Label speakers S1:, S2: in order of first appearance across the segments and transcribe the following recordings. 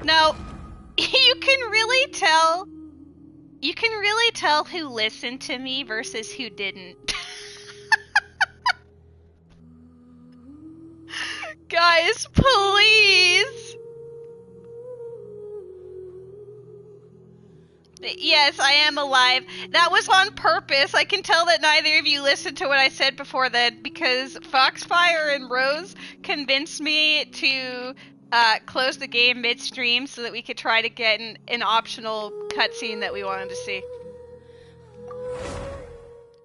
S1: No, you can really tell. You can really tell who listened to me versus who didn't. Guys, please. Yes, I am alive. That was on purpose. I can tell that neither of you listened to what I said before that because Foxfire and Rose convinced me to close the game midstream so that we could try to get an optional cutscene that we wanted to see.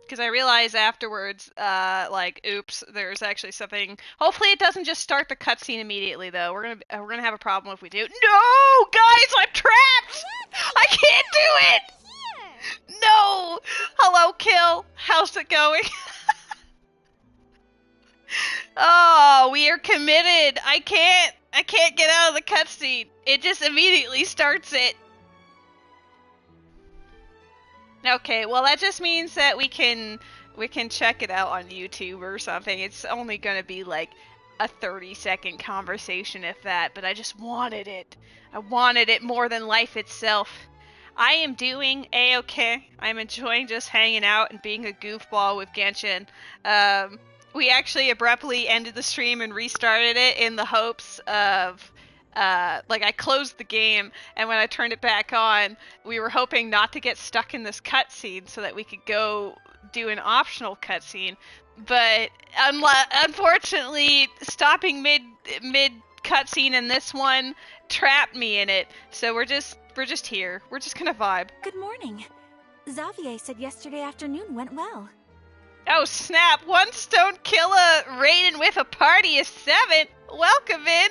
S1: Because I realized afterwards, oops, there's actually something. Hopefully, it doesn't just start the cutscene immediately, though. We're gonna have a problem if we do. No, guys, I'm trapped. I can't do it. No. Hello, Kill. How's it going? Oh, we are committed. I can't get out of the cutscene. It just immediately starts it. Okay, well that just means that we can check it out on YouTube or something. It's only gonna be like a 30-second conversation if that, but I just wanted it. I wanted it more than life itself. I am doing A-okay. I'm enjoying just hanging out and being a goofball with Genshin. We actually abruptly ended the stream and restarted it in the hopes of I closed the game, and when I turned it back on, we were hoping not to get stuck in this cutscene so that we could go do an optional cutscene. But unfortunately, stopping mid cutscene in this one trapped me in it. So we're just here. We're just gonna vibe.
S2: Good morning. Xavier said yesterday afternoon went well.
S1: Oh snap! One stone killer raiding with a party of 7. Welcome in.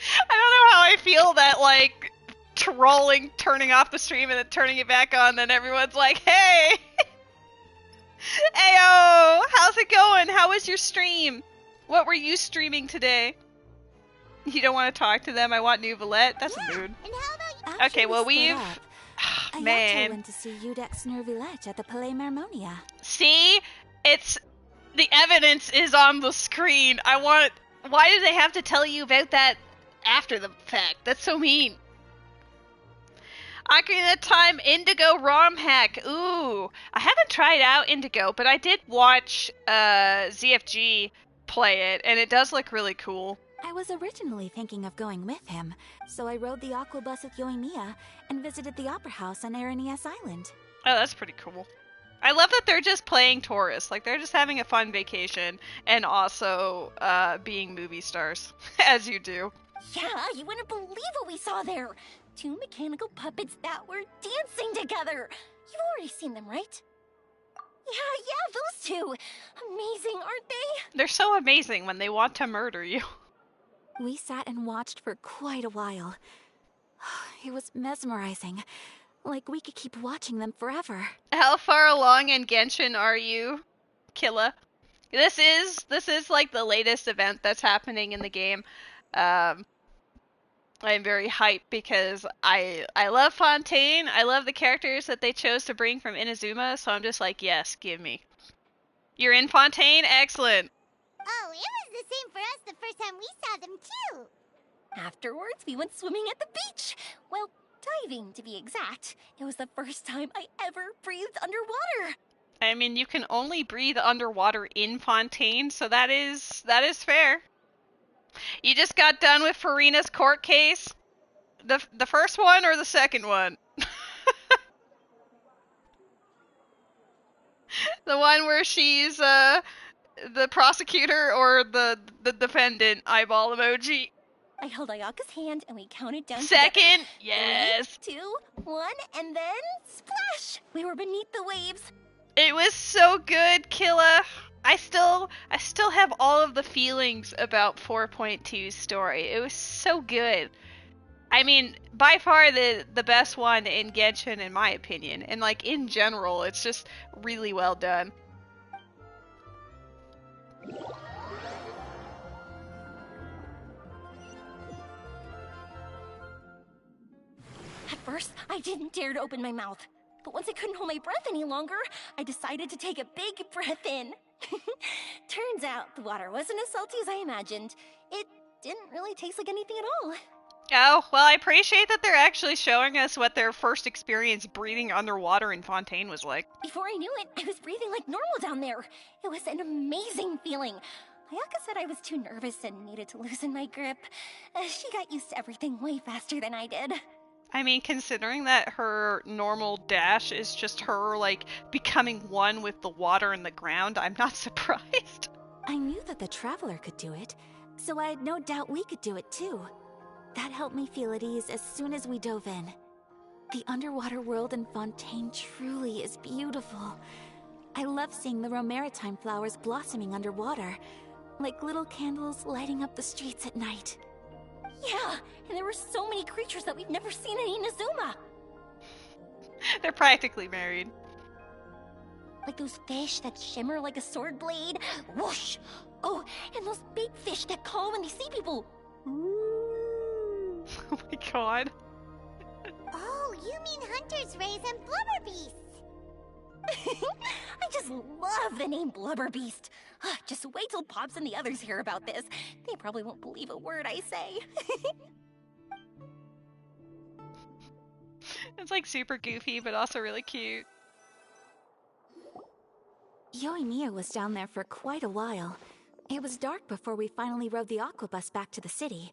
S1: I don't know how I feel that, like, trolling, turning off the stream and then turning it back on, then everyone's like, hey! Ayo! How's it going? How was your stream? What were you streaming today? You don't want to talk to them? I want New Valette? That's mood.
S2: And how about
S1: okay, well, we've...
S2: man. I went to see Udex Nervillette at the Palais Marmonia.
S1: See? It's... The evidence is on the screen. I want... Why do they have to tell you about that after the fact? That's so mean. Ocarina of Time Indigo ROM hack. Ooh. I haven't tried out Indigo, but I did watch ZFG play it, and it does look really cool.
S2: I was originally thinking of going with him, so I rode the aqua bus with Yoimiya and visited the opera house on Aranias Island.
S1: Oh, that's pretty cool. I love that they're just playing tourists. Like, they're just having a fun vacation and also being movie stars, as you do.
S3: Yeah, you wouldn't believe what we saw there. 2 mechanical puppets that were dancing together. You've already seen them, right? Yeah, those two. Amazing, aren't they?
S1: They're so amazing when they want to murder you.
S2: We sat and watched for quite a while. It was mesmerizing. Like we could keep watching them forever.
S1: How far along in Genshin are you, Killa? This is like the latest event that's happening in the game. I'm very hyped because I love Fontaine. I love the characters that they chose to bring from Inazuma, so I'm just like, yes, give me. You're in Fontaine? Excellent.
S4: Oh, it was the same for us the first time we saw them too.
S3: Afterwards, we went swimming at the beach. Well, diving, to be exact. It was the first time I ever breathed underwater.
S1: I mean, you can only breathe underwater in Fontaine, so that is fair. You just got done with Farina's court case? The first one or the second one? The one where she's the prosecutor or the defendant? Eyeball emoji.
S3: I held Ayaka's hand and we counted down
S1: Second,
S3: together.
S1: yes.
S3: 3, 2, 1, and then splash! We were beneath the waves.
S1: It was so good, Killa. I still have all of the feelings about 4.2's story. It was so good. I mean, by far the best one in Genshin in my opinion. And like in general, it's just really well done.
S3: At first, I didn't dare to open my mouth. But once I couldn't hold my breath any longer, I decided to take a big breath in. Turns out the water wasn't as salty as I imagined. It didn't really taste like anything at all.
S1: Oh, well, I appreciate that they're actually showing us what their first experience breathing underwater in Fontaine was like.
S3: Before I knew it, I was breathing like normal down there. It was an amazing feeling. Ayaka said I was too nervous and needed to loosen my grip. She got used to everything way faster than I did.
S1: I mean, considering that her normal dash is just her, like, becoming one with the water and the ground, I'm not surprised.
S2: I knew that the Traveler could do it, so I had no doubt we could do it too. That helped me feel at ease as soon as we dove in. The underwater world in Fontaine truly is beautiful. I love seeing the Romaritime flowers blossoming underwater, like little candles lighting up the streets at night.
S3: Yeah, and there were so many creatures that we've never seen in Inazuma.
S1: They're practically married.
S3: Like those fish that shimmer like a sword blade. Whoosh! Oh, and those big fish that call when they see people.
S1: Oh my god.
S4: Oh, you mean hunters rays and blubber beasts.
S3: I just love the name Blubber Beast. Just wait till Pops and the others hear about this. They probably won't believe a word I say.
S1: It's like super goofy, but also really cute.
S2: Yoimiya was down there for quite a while. It was dark before we finally rode the aquabus back to the city.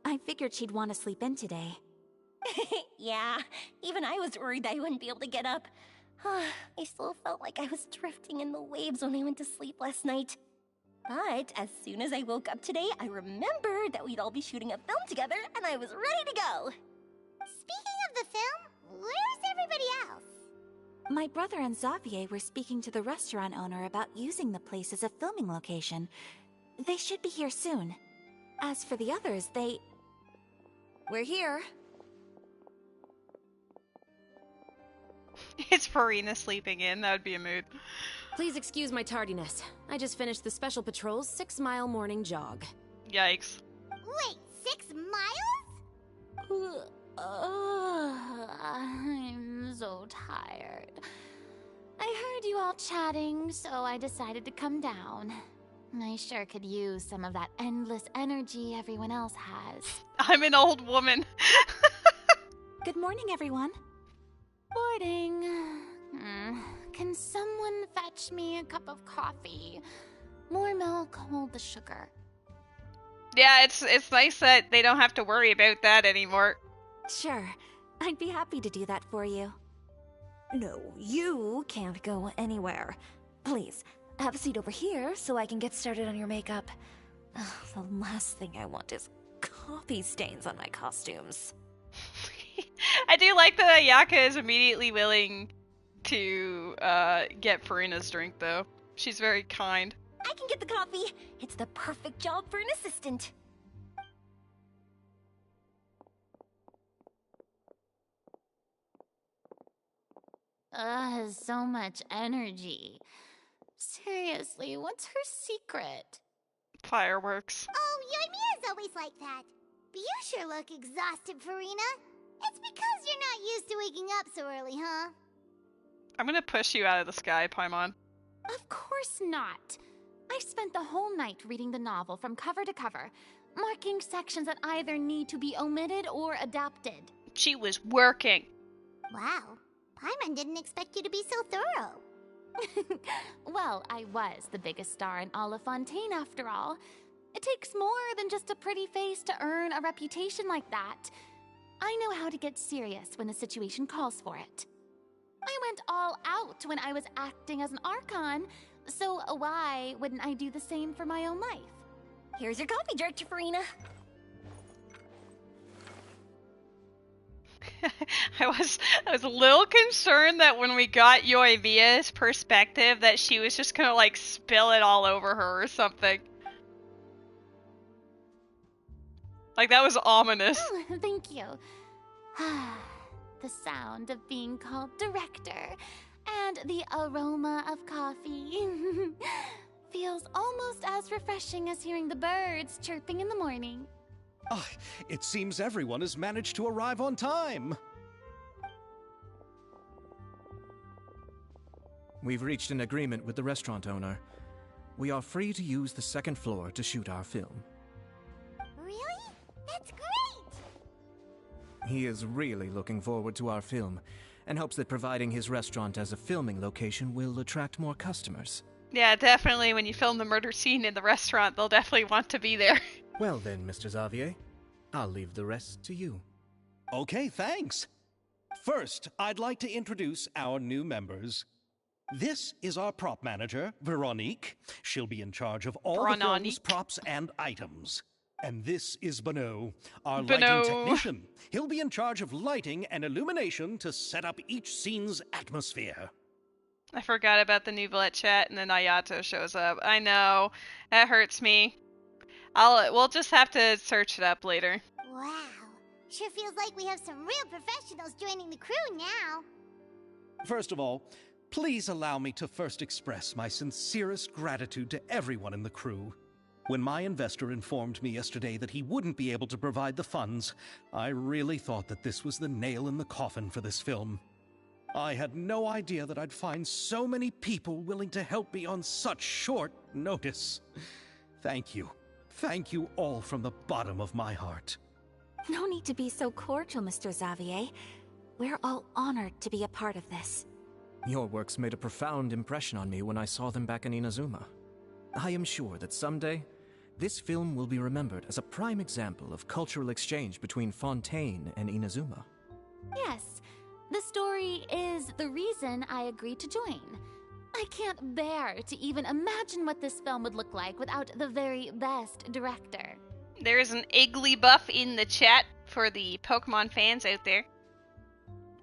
S2: I figured she'd want to sleep in today.
S3: Yeah, even I was worried that I wouldn't be able to get up. I still felt like I was drifting in the waves when I went to sleep last night. But as soon as I woke up today, I remembered that we'd all be shooting a film together, and I was ready to go.
S4: Speaking of the film, where's everybody else?
S2: My brother and Xavier were speaking to the restaurant owner about using the place as a filming location. They should be here soon. As for the others, we're here.
S1: It's Farina sleeping in. That would be a mood.
S5: Please excuse my tardiness. I just finished the Special Patrol's 6-mile morning jog.
S1: Yikes.
S4: Wait, 6 miles?
S6: I'm so tired. I heard you all chatting, so I decided to come down. I sure could use some of that endless energy everyone else has.
S1: I'm an old woman.
S2: Good morning, everyone.
S6: Boarding. Can someone fetch me a cup of coffee? More milk, hold the sugar.
S1: Yeah, it's nice that they don't have to worry about that anymore.
S2: Sure. I'd be happy to do that for you.
S7: No, you can't go anywhere. Please, have a seat over here so I can get started on your makeup. The last thing I want is coffee stains on my costumes.
S1: I do like that Ayaka is immediately willing to get Farina's drink, though. She's very kind.
S3: I can get the coffee. It's the perfect job for an assistant.
S6: So much energy. Seriously, what's her secret?
S1: Fireworks.
S4: Oh, Yoimiya's always like that. But you sure look exhausted, Farina. It's because you're not used to waking up so early, huh?
S1: I'm gonna push you out of the sky, Paimon.
S6: Of course not. I spent the whole night reading the novel from cover to cover, marking sections that either need to be omitted or adapted.
S1: She was working.
S4: Wow. Paimon didn't expect you to be so thorough.
S6: Well, I was the biggest star in all of Fontaine after all. It takes more than just a pretty face to earn a reputation like that. I know how to get serious when the situation calls for it. I went all out when I was acting as an Archon, so why wouldn't I do the same for my own life?
S3: Here's your coffee, Director Farina.
S1: I was a little concerned that when we got Yoimiya's perspective that she was just gonna like spill it all over her or something. Like that was ominous.
S6: Oh, thank you. The sound of being called director and the aroma of coffee feels almost as refreshing as hearing the birds chirping in the morning.
S8: Oh, it seems everyone has managed to arrive on time.
S9: We've reached an agreement with the restaurant owner. We are free to use the second floor to shoot our film. He is really looking forward to our film, and hopes that providing his restaurant as a filming location will attract more customers.
S1: Yeah, definitely. When you film the murder scene in the restaurant, they'll definitely want to be there.
S9: Well then, Mr. Xavier, I'll leave the rest to you.
S8: Okay, thanks. First, I'd like to introduce our new members. This is our prop manager, Veronique. She'll be in charge of all the film's props and items. And this is Bonneau, our lighting technician. He'll be in charge of lighting and illumination to set up each scene's atmosphere.
S1: I forgot about the Nouvellette chat and then Ayato shows up. I know. That hurts me. We'll just have to search it up later.
S4: Wow. Sure feels like we have some real professionals joining the crew now.
S8: First of all, please allow me to first express my sincerest gratitude to everyone in the crew. When my investor informed me yesterday that he wouldn't be able to provide the funds, I really thought that this was the nail in the coffin for this film. I had no idea that I'd find so many people willing to help me on such short notice. Thank you. Thank you all from the bottom of my heart.
S2: No need to be so cordial, Mr. Xavier. We're all honored to be a part of this.
S9: Your works made a profound impression on me when I saw them back in Inazuma. I am sure that someday, this film will be remembered as a prime example of cultural exchange between Fontaine and Inazuma.
S6: Yes, the story is the reason I agreed to join. I can't bear to even imagine what this film would look like without the very best director.
S1: There's an Iggly buff in the chat for the Pokemon fans out there.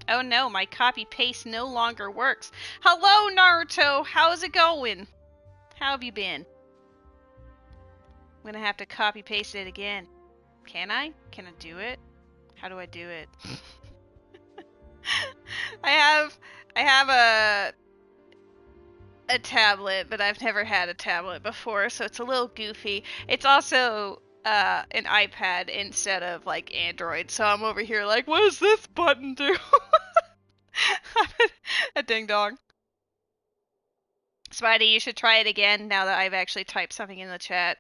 S1: Oh no, my copy-paste no longer works. Hello, Naruto! How's it going? How have you been? I'm gonna have to copy-paste it again. Can I? Can I do it? How do I do it? I have a tablet, but I've never had a tablet before, so it's a little goofy. It's also an iPad instead of like Android, so I'm over here like, what does this button do? I'm a ding dong. Spidey, you should try it again now that I've actually typed something in the chat.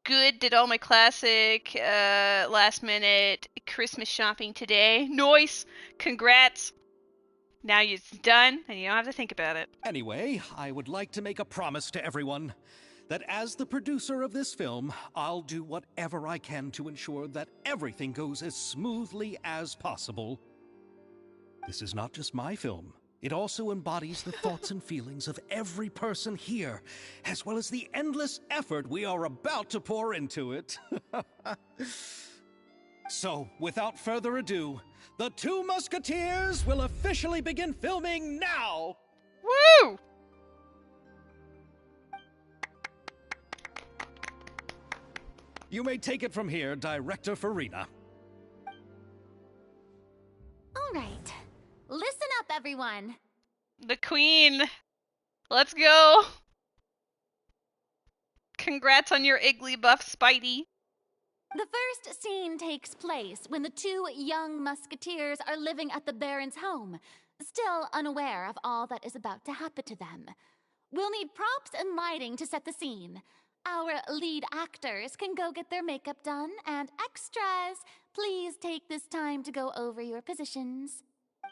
S1: Good, did all my classic last minute Christmas shopping today. Nice! Congrats! Now it's done, and you don't have to think about it.
S8: Anyway, I would like to make a promise to everyone that as the producer of this film, I'll do whatever I can to ensure that everything goes as smoothly as possible. This is not just my film. It also embodies the thoughts and feelings of every person here, as well as the endless effort we are about to pour into it. So, without further ado, the Two Musketeers will officially begin filming now!
S1: Woo!
S8: You may take it from here, Director Farina.
S6: All right. Listen up, everyone.
S1: The Queen. Let's go. Congrats on your Iggly buff, Spidey.
S6: The first scene takes place when the two young musketeers are living at the Baron's home, still unaware of all that is about to happen to them. We'll need props and lighting to set the scene. Our lead actors can go get their makeup done, and extras, please take this time to go over your positions.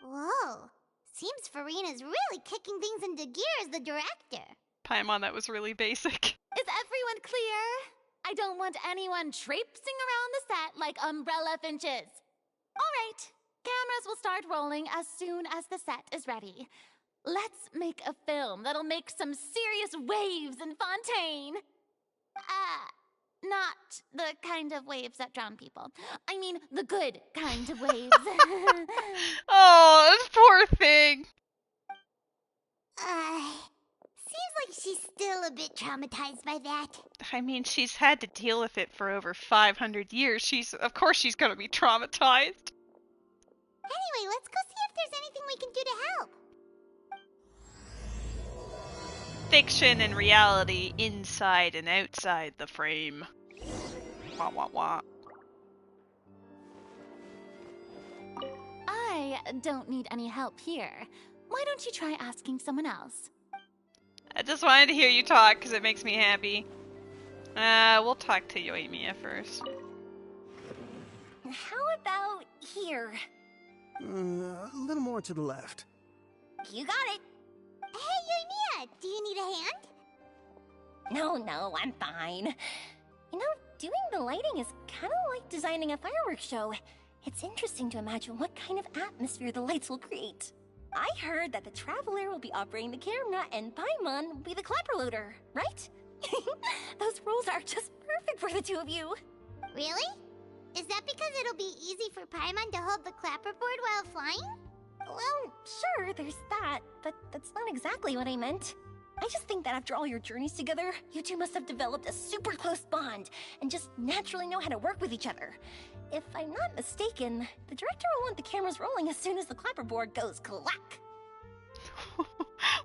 S4: Whoa. Seems Farina's really kicking things into gear as the director.
S1: Paimon, that was really basic.
S6: Is everyone clear? I don't want anyone traipsing around the set like umbrella finches. All right, cameras will start rolling as soon as the set is ready. Let's make a film that'll make some serious waves in Fontaine. Not the kind of waves that drown people. I mean, the good kind of waves.
S1: Oh, this poor thing.
S4: Seems like she's still a bit traumatized by that.
S1: I mean, she's had to deal with it for over 500 years. Of course she's gonna be traumatized.
S4: Anyway, let's go see if there's anything we can do to help.
S1: Fiction and reality inside and outside the frame. Wah wah wah.
S6: I don't need any help here. Why don't you try asking someone else?
S1: I just wanted to hear you talk because it makes me happy. We'll talk to Yoimiya first.
S3: How about here?
S10: A little more to the left.
S3: You got it.
S4: Hey, Yoimiya, do you need a hand?
S3: No, I'm fine. You know, doing the lighting is kind of like designing a fireworks show. It's interesting to imagine what kind of atmosphere the lights will create. I heard that the Traveler will be operating the camera and Paimon will be the clapper loader, right? Those roles are just perfect for the two of you.
S4: Really? Is that because it'll be easy for Paimon to hold the clapperboard while flying?
S3: Well, sure, there's that, but that's not exactly what I meant. I just think that after all your journeys together, you two must have developed a super close bond and just naturally know how to work with each other. If I'm not mistaken, the director will want the cameras rolling as soon as the clapperboard goes clack.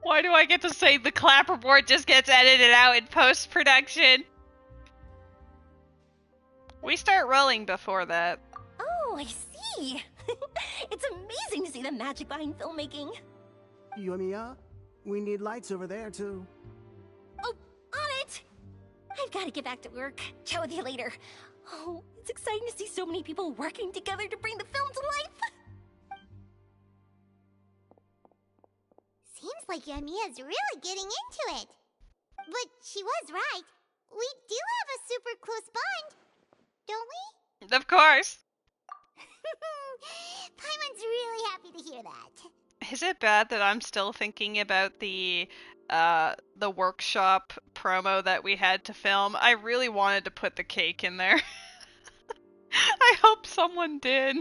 S1: Why do I get to say the clapperboard just gets edited out in post-production? We start rolling before that.
S3: Oh, I see. It's amazing to see the magic behind filmmaking.
S10: Yoimiya, we need lights over there, too.
S3: Oh, on it! I've got to get back to work. Chat with you later. Oh, it's exciting to see so many people working together to bring the film to life.
S4: Seems like Yoimiya's really getting into it. But she was right. We do have a super close bond, don't we?
S1: Of course.
S4: Paimon's really happy to hear that.
S1: Is it bad that I'm still thinking about the workshop promo that we had to film? I really wanted to put the cake in there. I hope someone did.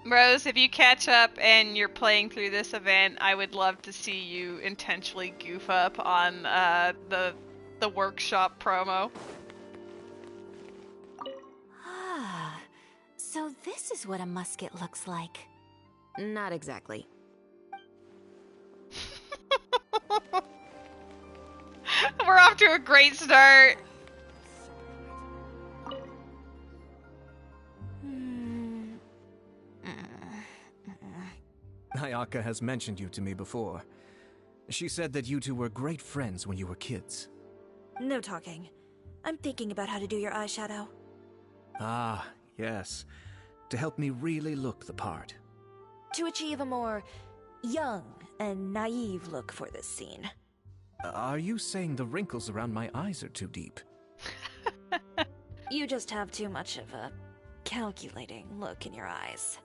S1: Rose, if you catch up and you're playing through this event, I would love to see you intentionally goof up on the workshop promo.
S2: Ah, so this is what a musket looks like.
S5: Not exactly.
S1: We're off to a great start.
S9: Ayaka has mentioned you to me before. She said that you two were great friends when you were kids.
S7: No talking. I'm thinking about how to do your eyeshadow.
S9: Ah, yes. To help me really look the part.
S7: To achieve a more young and naive look for this scene.
S9: Are you saying the wrinkles around my eyes are too deep?
S7: You just have too much of a calculating look in your eyes.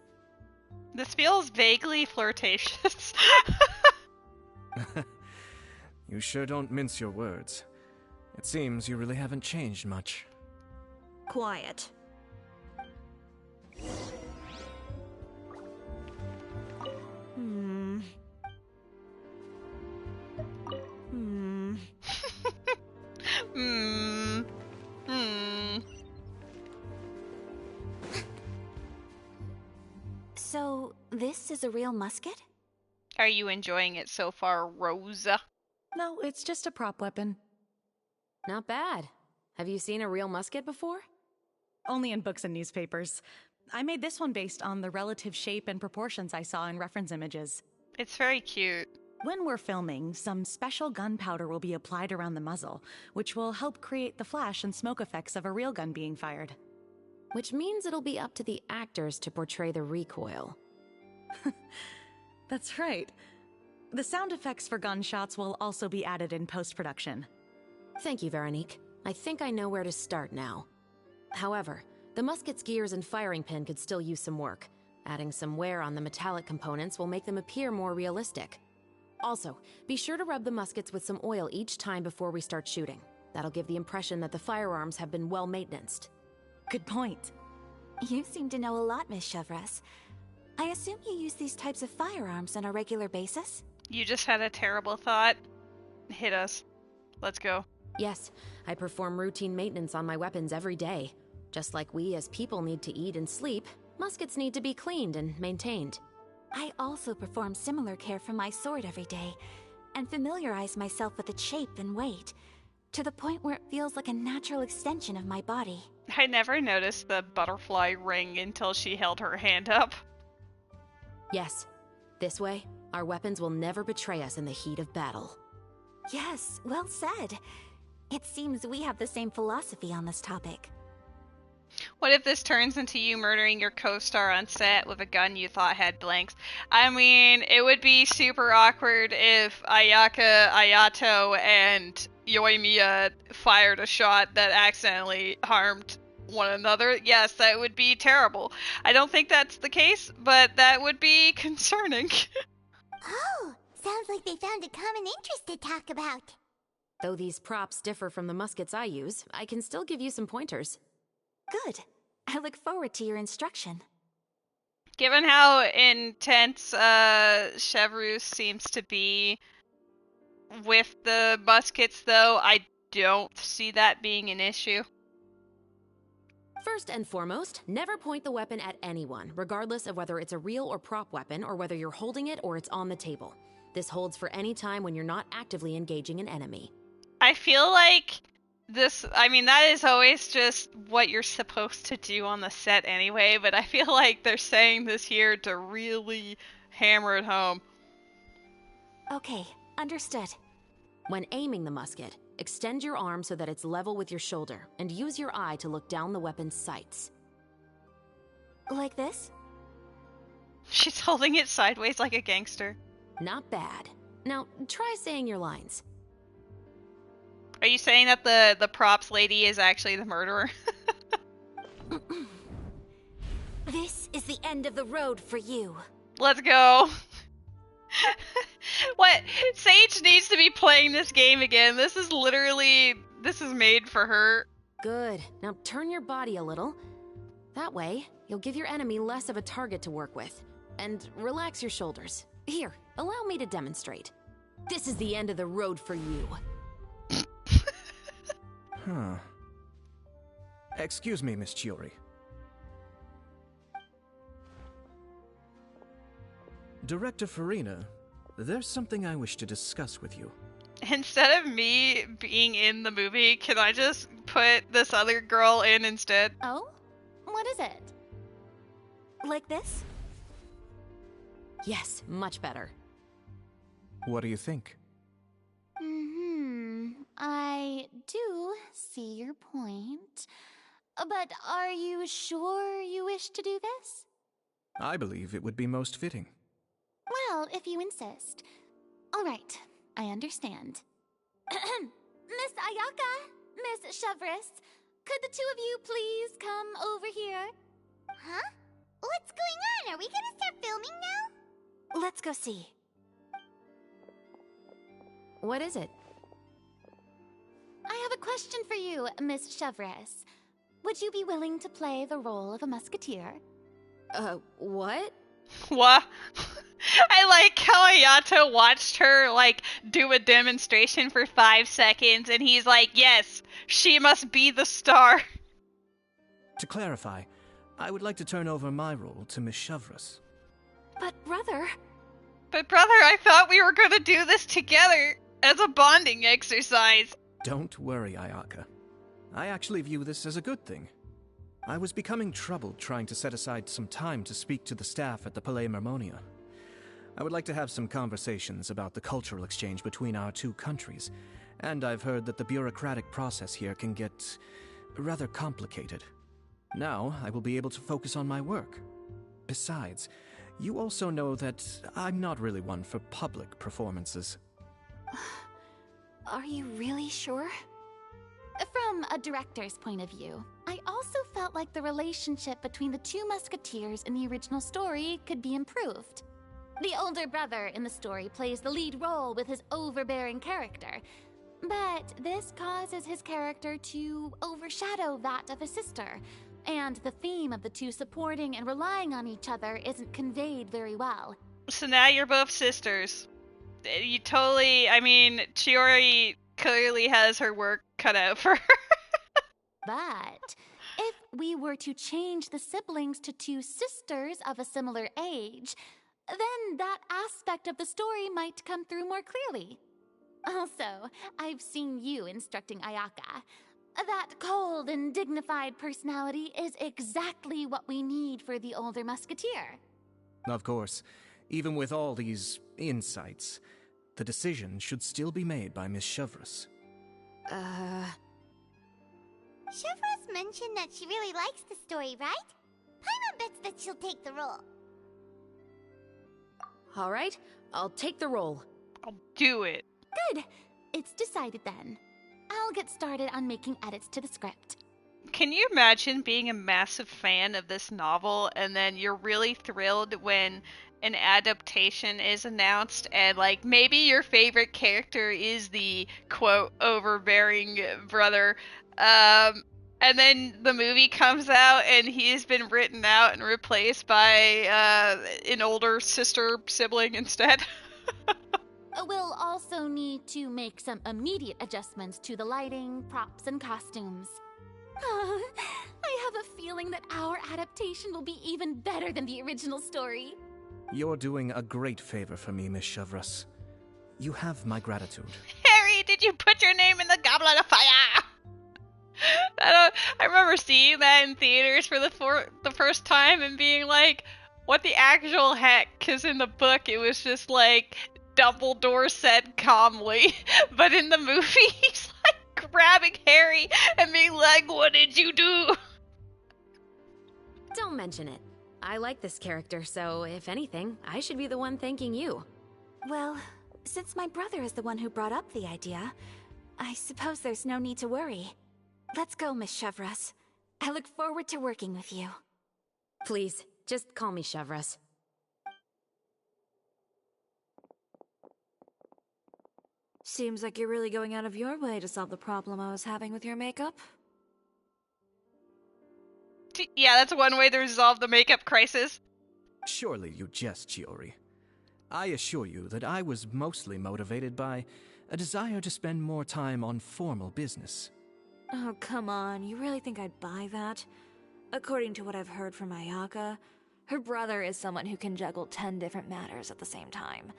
S1: This feels vaguely flirtatious.
S9: You sure don't mince your words. It seems you really haven't changed much.
S7: Quiet.
S2: So, this is a real musket?
S1: Are you enjoying it so far, Rosa?
S11: No, it's just a prop weapon.
S5: Not bad. Have you seen a real musket before?
S11: Only in books and newspapers. I made this one based on the relative shape and proportions I saw in reference images.
S1: It's very cute.
S11: When we're filming, some special gunpowder will be applied around the muzzle, which will help create the flash and smoke effects of a real gun being fired.
S5: Which means it'll be up to the actors to portray the recoil.
S11: That's right. The sound effects for gunshots will also be added in post-production.
S5: Thank you, Veronique. I think I know where to start now. However, the musket's gears and firing pin could still use some work. Adding some wear on the metallic components will make them appear more realistic. Also, be sure to rub the muskets with some oil each time before we start shooting. That'll give the impression that the firearms have been well maintained.
S11: Good point.
S2: You seem to know a lot, Miss Chevres. I assume you use these types of firearms on a regular basis?
S1: You just had a terrible thought. Hit us. Let's go.
S5: Yes, I perform routine maintenance on my weapons every day. Just like we as people need to eat and sleep, muskets need to be cleaned and maintained.
S2: I also perform similar care for my sword every day, and familiarize myself with its shape and weight, to the point where it feels like a natural extension of my body.
S1: I never noticed the butterfly ring until she held her hand up.
S5: Yes. This way, our weapons will never betray us in the heat of battle.
S2: Yes, well said. It seems we have the same philosophy on this topic.
S1: What if this turns into you murdering your co-star on set with a gun you thought had blanks? I mean, it would be super awkward if Ayaka, Ayato, and Yoimiya fired a shot that accidentally harmed one another. Yes, that would be terrible. I don't think that's the case, but that would be concerning.
S4: Oh, sounds like they found a common interest to talk about.
S5: Though these props differ from the muskets I use, I can still give you some pointers.
S2: Good. I look forward to your instruction.
S1: Given how intense Chevreuse seems to be with the muskets, though, I don't see that being an issue.
S5: First and foremost, never point the weapon at anyone, regardless of whether it's a real or prop weapon, or whether you're holding it or it's on the table. This holds for any time when you're not actively engaging an enemy.
S1: I feel like that is always just what you're supposed to do on the set anyway, but I feel like they're saying this here to really hammer it home.
S2: Okay, understood.
S5: When aiming the musket, extend your arm so that it's level with your shoulder, and use your eye to look down the weapon's sights.
S2: Like this?
S1: She's holding it sideways like a gangster.
S5: Not bad. Now, try saying your lines.
S1: Are you saying that the props lady is actually the murderer?
S2: This is the end of the road for you.
S1: Let's go. What? Sage needs to be playing this game again. This is made for her.
S5: Good. Now turn your body a little. That way, you'll give your enemy less of a target to work with. And relax your shoulders. Here, allow me to demonstrate. This is the end of the road for you.
S9: Huh. Excuse me, Miss Chiori. Director Farina, there's something I wish to discuss with you.
S1: Instead of me being in the movie, can I just put this other girl in instead?
S6: Oh? What is it?
S2: Like this?
S5: Yes, much better.
S9: What do you think?
S6: I do see your point. But are you sure you wish to do this?
S9: I believe it would be most fitting.
S6: Well, if you insist. All right, I understand. Miss Ayaka, Miss Chevreuse, could the two of you please come over here?
S4: Huh? What's going on? Are we gonna start filming now?
S2: Let's go see.
S5: What is it?
S6: I have a question for you, Miss Chevreuse. Would you be willing to play the role of a musketeer?
S5: What?
S1: What? I like how Ayato watched her, do a demonstration for 5 seconds, and he's like, yes, she must be the star.
S9: To clarify, I would like to turn over my role to Miss Chevreuse.
S2: But brother,
S1: I thought we were gonna do this together as a bonding exercise.
S9: Don't worry, Ayaka. I actually view this as a good thing. I was becoming troubled trying to set aside some time to speak to the staff at the Palais Mermonia. I would like to have some conversations about the cultural exchange between our two countries, and I've heard that the bureaucratic process here can get rather complicated. Now, I will be able to focus on my work. Besides, you also know that I'm not really one for public performances.
S2: are you really sure?
S6: From a director's point of view, I also felt like the relationship between the two musketeers in the original story could be improved. The older brother in the story plays the lead role with his overbearing character, but this causes his character to overshadow that of his sister, and the theme of the two supporting and relying on each other isn't conveyed very well.
S1: So now you're both sisters. You totally, Chiori clearly has her work cut out for her.
S6: But if we were to change the siblings to two sisters of a similar age, then that aspect of the story might come through more clearly. Also, I've seen you instructing Ayaka. That cold and dignified personality is exactly what we need for the older musketeer.
S9: Of course, even with all these insights, the decision should still be made by Miss Chevreuse.
S4: Chevreuse mentioned that she really likes the story, right? Paimon bets that she'll take the role.
S5: All right, I'll take the role.
S1: I'll do it.
S6: Good. It's decided then. I'll get started on making edits to the script.
S1: Can you imagine being a massive fan of this novel and then you're really thrilled when an adaptation is announced and like maybe your favorite character is the quote overbearing brother, and then the movie comes out and he's been written out and replaced by an older sister sibling instead?
S6: We'll also need to make some immediate adjustments to the lighting, props, and costumes. I have a feeling that our adaptation will be even better than the original story.
S9: You're doing a great favor for me, Miss Chevreuse. You have my gratitude.
S1: Harry, did you put your name in the Goblet of Fire? I remember seeing that in theaters for the first time and being like, what the actual heck? Because in the book it was just like, Dumbledore said calmly, but in the movie he's like grabbing Harry and being like, what did you do?
S5: Don't mention it. I like this character, so if anything, I should be the one thanking you.
S2: Well, since my brother is the one who brought up the idea, I suppose there's no need to worry. Let's go, Miss Chevreuse. I look forward to working with you.
S5: Please, just call me Chevreuse.
S7: Seems like you're really going out of your way to solve the problem I was having with your makeup.
S1: Yeah, that's one way to resolve the makeup crisis.
S9: Surely you jest, Chiori. I assure you that I was mostly motivated by a desire to spend more time on formal business.
S7: Oh, come on. You really think I'd buy that? According to what I've heard from Ayaka, her brother is someone who can juggle 10 different matters at the same time.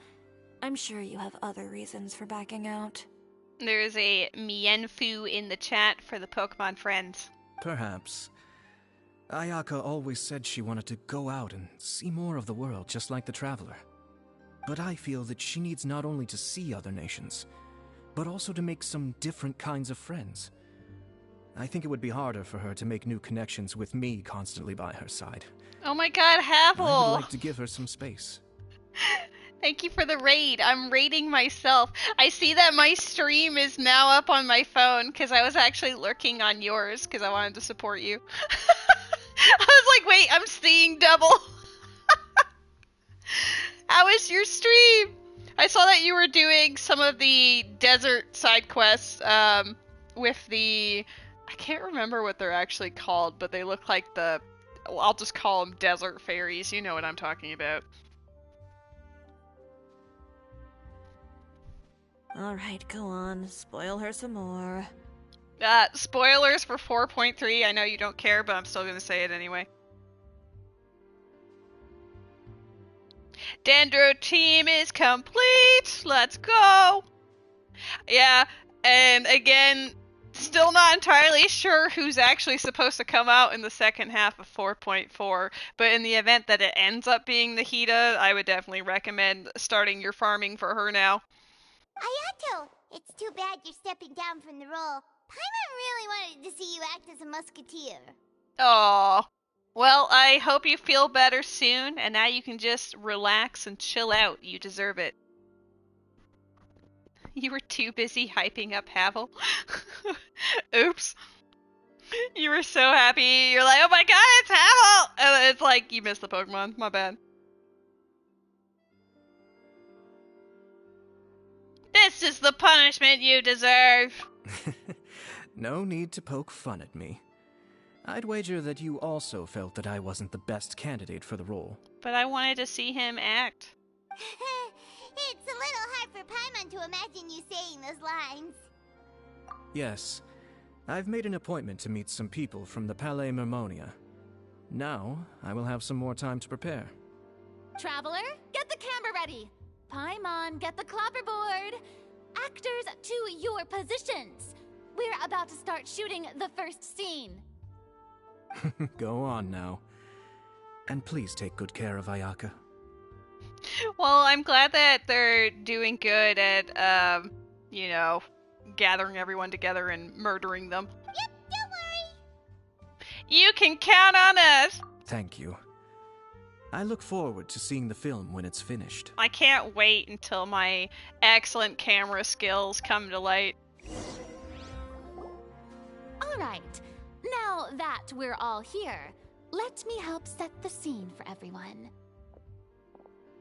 S7: I'm sure you have other reasons for backing out.
S1: There's a Mienfu in the chat for the Pokemon friends.
S9: Perhaps. Ayaka always said she wanted to go out and see more of the world, just like the Traveler. But I feel that she needs not only to see other nations, but also to make some different kinds of friends. I think it would be harder for her to make new connections with me constantly by her side.
S1: Oh my god, Havel!
S9: I would like to give her some space.
S1: Thank you for the raid. I'm raiding myself. I see that my stream is now up on my phone because I was actually lurking on yours because I wanted to support you. I was like, wait, I'm seeing double. How is your stream? I saw that you were doing some of the desert side quests with the... I can't remember what they're actually called, but they look like the... Well, I'll just call them desert fairies. You know what I'm talking about.
S7: Alright, go on. Spoil her some more.
S1: Spoilers for 4.3. I know you don't care, but I'm still going to say it anyway. Dendro team is complete! Let's go! Yeah, and again, still not entirely sure who's actually supposed to come out in the second half of 4.4, but in the event that it ends up being Nahida, I would definitely recommend starting your farming for her now.
S4: Ayato, it's too bad you're stepping down from the role. Paimon really wanted to see you act as a musketeer.
S1: Aww. Well, I hope you feel better soon, and now you can just relax and chill out. You deserve it. You were too busy hyping up Havel. Oops. You were so happy. You're like, oh my god, it's Havel! And it's like, you missed the Pokemon. My bad. This is the punishment you deserve.
S9: No need to poke fun at me. I'd wager that you also felt that I wasn't the best candidate for the role.
S1: But I wanted to see him act.
S4: It's a little hard for Paimon to imagine you saying those lines.
S9: Yes, I've made an appointment to meet some people from the Palais Mermonia. Now, I will have some more time to prepare.
S6: Traveler, get the camera ready. Paimon, get the clapperboard. Actors, to your positions. We're about to start shooting the first scene.
S9: Go on now. And please take good care of Ayaka.
S1: Well, I'm glad that they're doing good at, you know, gathering everyone together and murdering them.
S4: Yep, don't worry.
S1: You can count on us!
S9: Thank you. I look forward to seeing the film when it's finished.
S1: I can't wait until my excellent camera skills come to light.
S6: Alright, now that we're all here, let me help set the scene for everyone.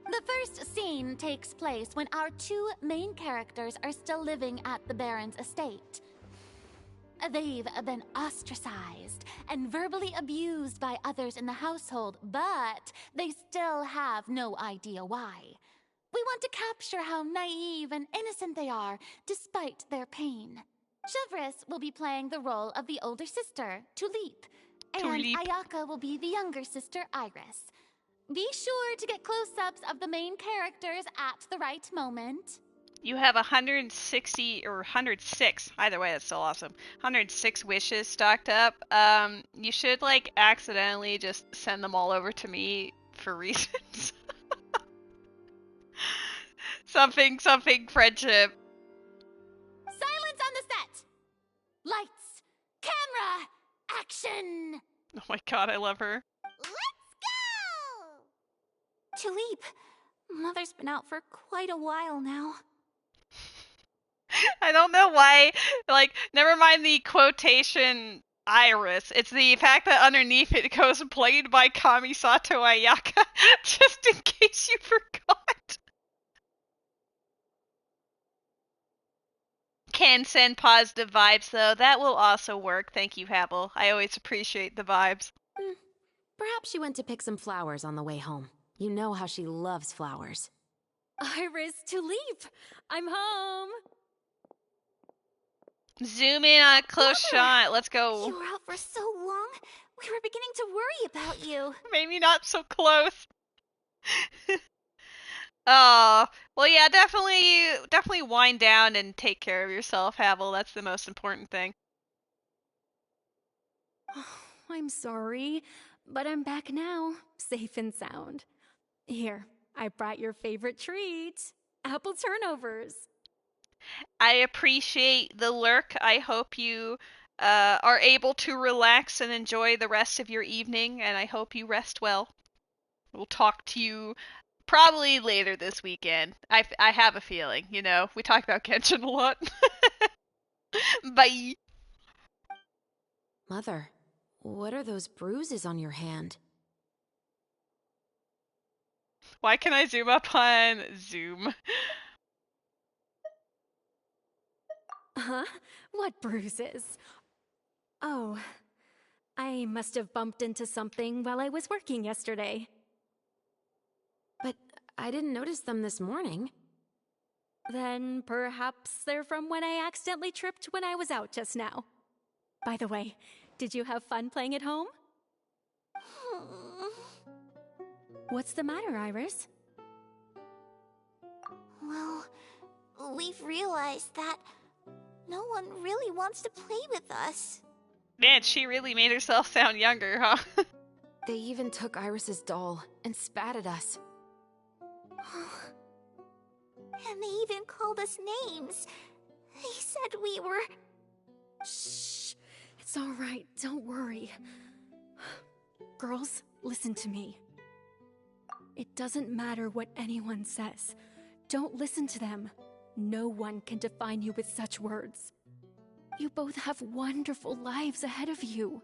S6: The first scene takes place when our two main characters are still living at the Baron's estate. They've been ostracized and verbally abused by others in the household, but they still have no idea why. We want to capture how naive and innocent they are, despite their pain. Chevris will be playing the role of the older sister, Tulip, and Ayaka will be the younger sister, Iris. Be sure to get close-ups of the main characters at the right moment.
S1: You have 160 or 106, either way, that's still awesome. 106 wishes stocked up. You should, like, accidentally just send them all over to me for reasons. something, friendship.
S6: Silence on the set! Lights, camera, action!
S1: Oh my god, I love her.
S2: Tulip, Mother's been out for quite a while now.
S1: I don't know why, like, never mind the quotation Iris. It's the fact that underneath it goes played by Kamisato Ayaka, just in case you forgot. Can send positive vibes, though. That will also work. Thank you, Havel. I always appreciate the vibes.
S5: Perhaps she went to pick some flowers on the way home. You know how she loves flowers.
S7: Iris, Tulip, I'm home.
S1: Zoom in on a close shot. Let's go.
S2: You were out for so long. We were beginning to worry about you.
S1: Maybe not so close. Oh, well, yeah, definitely wind down and take care of yourself, Havel. That's the most important thing.
S7: I'm sorry, but I'm back now, safe and sound. Here, I brought your favorite treat, apple turnovers.
S1: I appreciate the lurk. I hope you are able to relax and enjoy the rest of your evening, and I hope you rest well. We'll talk to you probably later this weekend. I have a feeling, you know. We talk about Genshin a lot. Bye.
S5: Mother, what are those bruises on your hand?
S1: Why can I zoom up on Zoom?
S7: Huh? What bruises? Oh, I must have bumped into something while I was working yesterday.
S5: But I didn't notice them this morning.
S7: Then perhaps they're from when I accidentally tripped when I was out just now. By the way, did you have fun playing at home? What's the matter, Iris?
S3: Well, we've realized that no one really wants to play with us.
S1: Man, she really made herself sound younger, huh?
S5: They even took Iris's doll and spat at us.
S3: And they even called us names. They said we were...
S7: Shh. It's all right. Don't worry. Girls, listen to me. It doesn't matter what anyone says. Don't listen to them. No one can define you with such words. You both have wonderful lives ahead of you.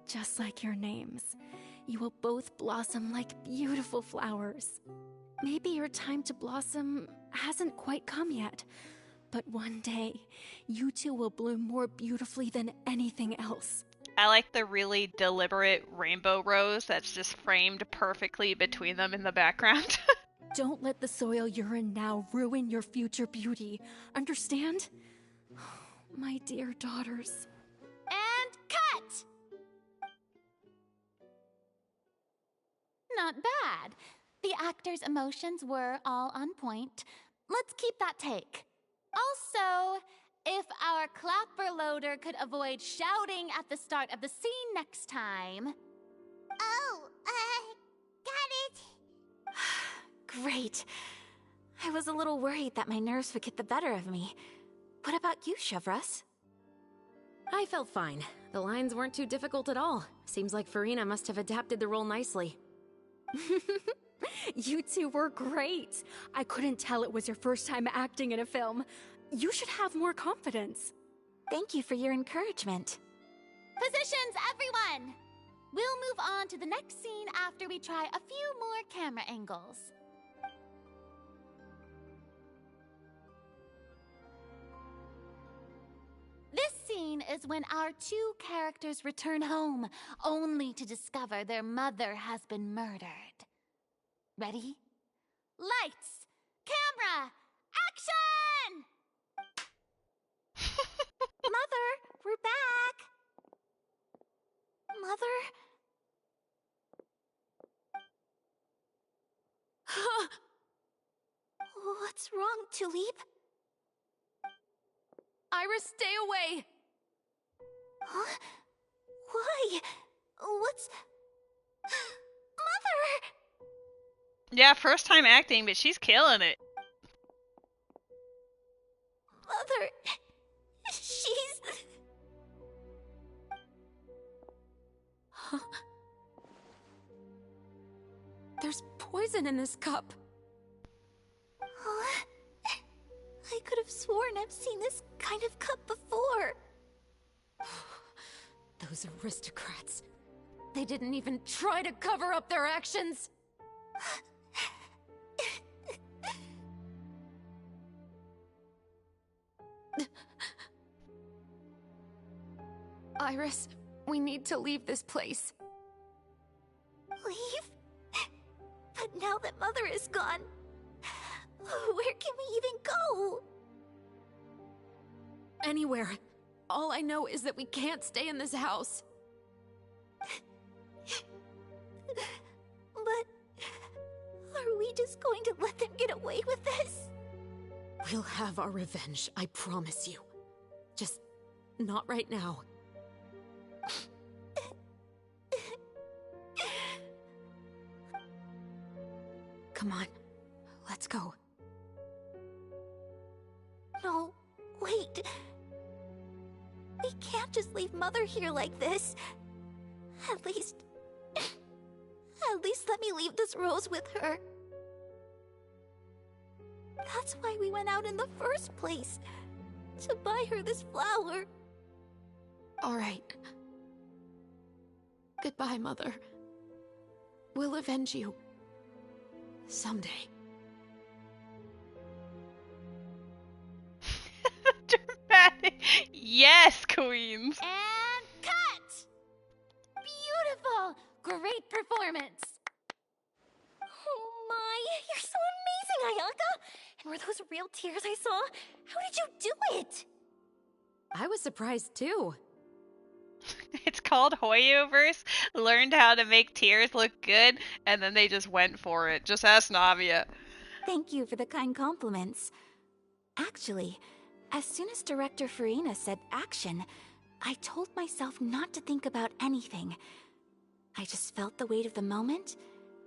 S7: Just like your names. You will both blossom like beautiful flowers. Maybe your time to blossom hasn't quite come yet, but one day, you two will bloom more beautifully than anything else.
S1: I like the really deliberate rainbow rose that's just framed perfectly between them in the background.
S7: Don't let the soil you're in now ruin your future beauty. Understand? My dear daughters.
S6: And cut! Not bad. The actors' emotions were all on point. Let's keep that take. Also, if our clapper loader could avoid shouting at the start of the scene next time.
S4: Oh, got it.
S2: Great. I was a little worried that my nerves would get the better of me. What about you, Chevreuse?
S5: I felt fine. The lines weren't too difficult at all. Seems like Farina must have adapted the role nicely.
S12: You two were great. I couldn't tell it was your first time acting in a film. You should have more confidence.
S2: Thank you for your encouragement.
S6: Positions, everyone! We'll move on to the next scene after we try a few more camera angles. This scene is when our two characters return home, only to discover their mother has been murdered. Ready? Lights! Camera! Action!
S2: Mother, we're back! Mother? What's wrong, Tulip?
S12: Iris, stay away!
S2: Huh? Why? What's... Mother!
S1: Yeah, first time acting, but she's killing it.
S2: Mother... She's...
S12: Huh? There's poison in this cup.
S2: Huh? I could have sworn I've seen this kind of cup before.
S12: Those aristocrats. They didn't even try to cover up their actions. Iris, we need to leave this place.
S2: Leave? But now that Mother is gone, where can we even go?
S12: Anywhere. All I know is that we can't stay in this house.
S2: But... are we just going to let them get away with this?
S12: We'll have our revenge, I promise you. Just not right now. Come on, let's go.
S2: No, wait. We can't just leave Mother here like this. At least let me leave this rose with her. That's why we went out in the first place. To buy her this flower.
S12: All right. Goodbye, Mother. We'll avenge you. Someday.
S1: Dramatic. Yes, queens.
S6: And cut! Beautiful! Great performance!
S3: Oh my, you're so amazing, Ayaka! And were those real tears I saw? How did you do it?
S5: I was surprised too.
S1: It's called Hoyoverse. Learned how to make tears look good, and then they just went for it. Just ask Navia.
S2: Thank you for the kind compliments. Actually, as soon as Director Farina said action, I told myself not to think about anything. I just felt the weight of the moment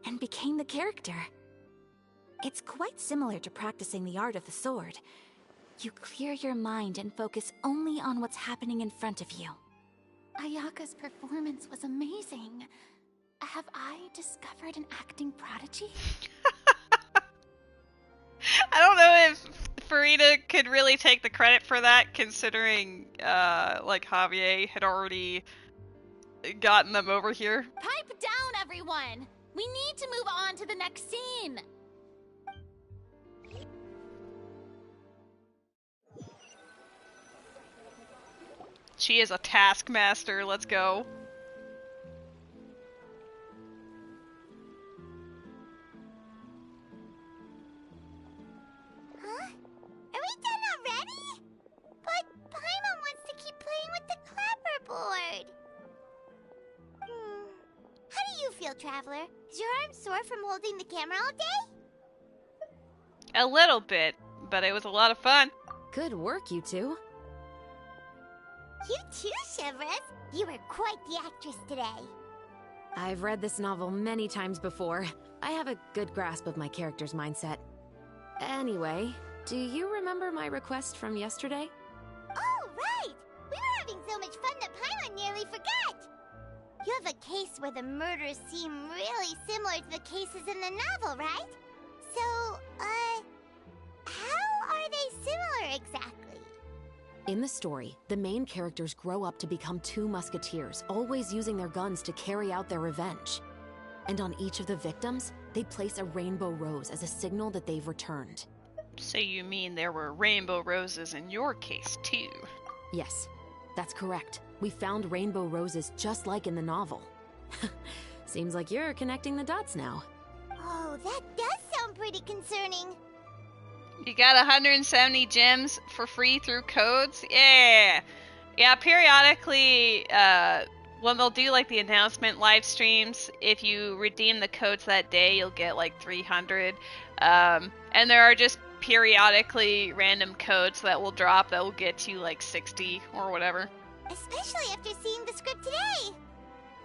S2: and became the character. It's quite similar to practicing the art of the sword. You clear your mind and focus only on what's happening in front of you.
S6: Ayaka's performance was amazing. Have I discovered an acting prodigy?
S1: I don't know if Farina could really take the credit for that, considering, like, Javier had already gotten them over here.
S6: Pipe down, everyone! We need to move on to the next scene!
S1: She is a taskmaster, let's go.
S4: Huh? Are we done already? But Paimon wants to keep playing with the clapperboard. How do you feel, Traveler? Is your arm sore from holding the camera all day?
S1: A little bit, but it was a lot of fun.
S5: Good work, you two.
S4: You too, Chevreuse. You were quite the actress today.
S5: I've read this novel many times before. I have a good grasp of my character's mindset. Anyway, do you remember my request from yesterday?
S4: Oh, right! We were having so much fun that Paimon nearly forgot! You have a case where the murders seem really similar to the cases in the novel, right? So, how are they similar exactly?
S5: In the story, the main characters grow up to become two musketeers, always using their guns to carry out their revenge. And on each of the victims, they place a rainbow rose as a signal that they've returned.
S1: So you mean there were rainbow roses in your case, too?
S5: Yes, that's correct. We found rainbow roses just like in the novel. Seems like you're connecting the dots now.
S4: Oh, that does sound pretty concerning.
S1: You got 170 gems for free through codes? Yeah! Yeah, periodically, when they'll do like the announcement live streams, if you redeem the codes that day, you'll get like 300. And there are just periodically random codes that will drop that will get you like 60 or whatever.
S4: Especially after seeing the script today.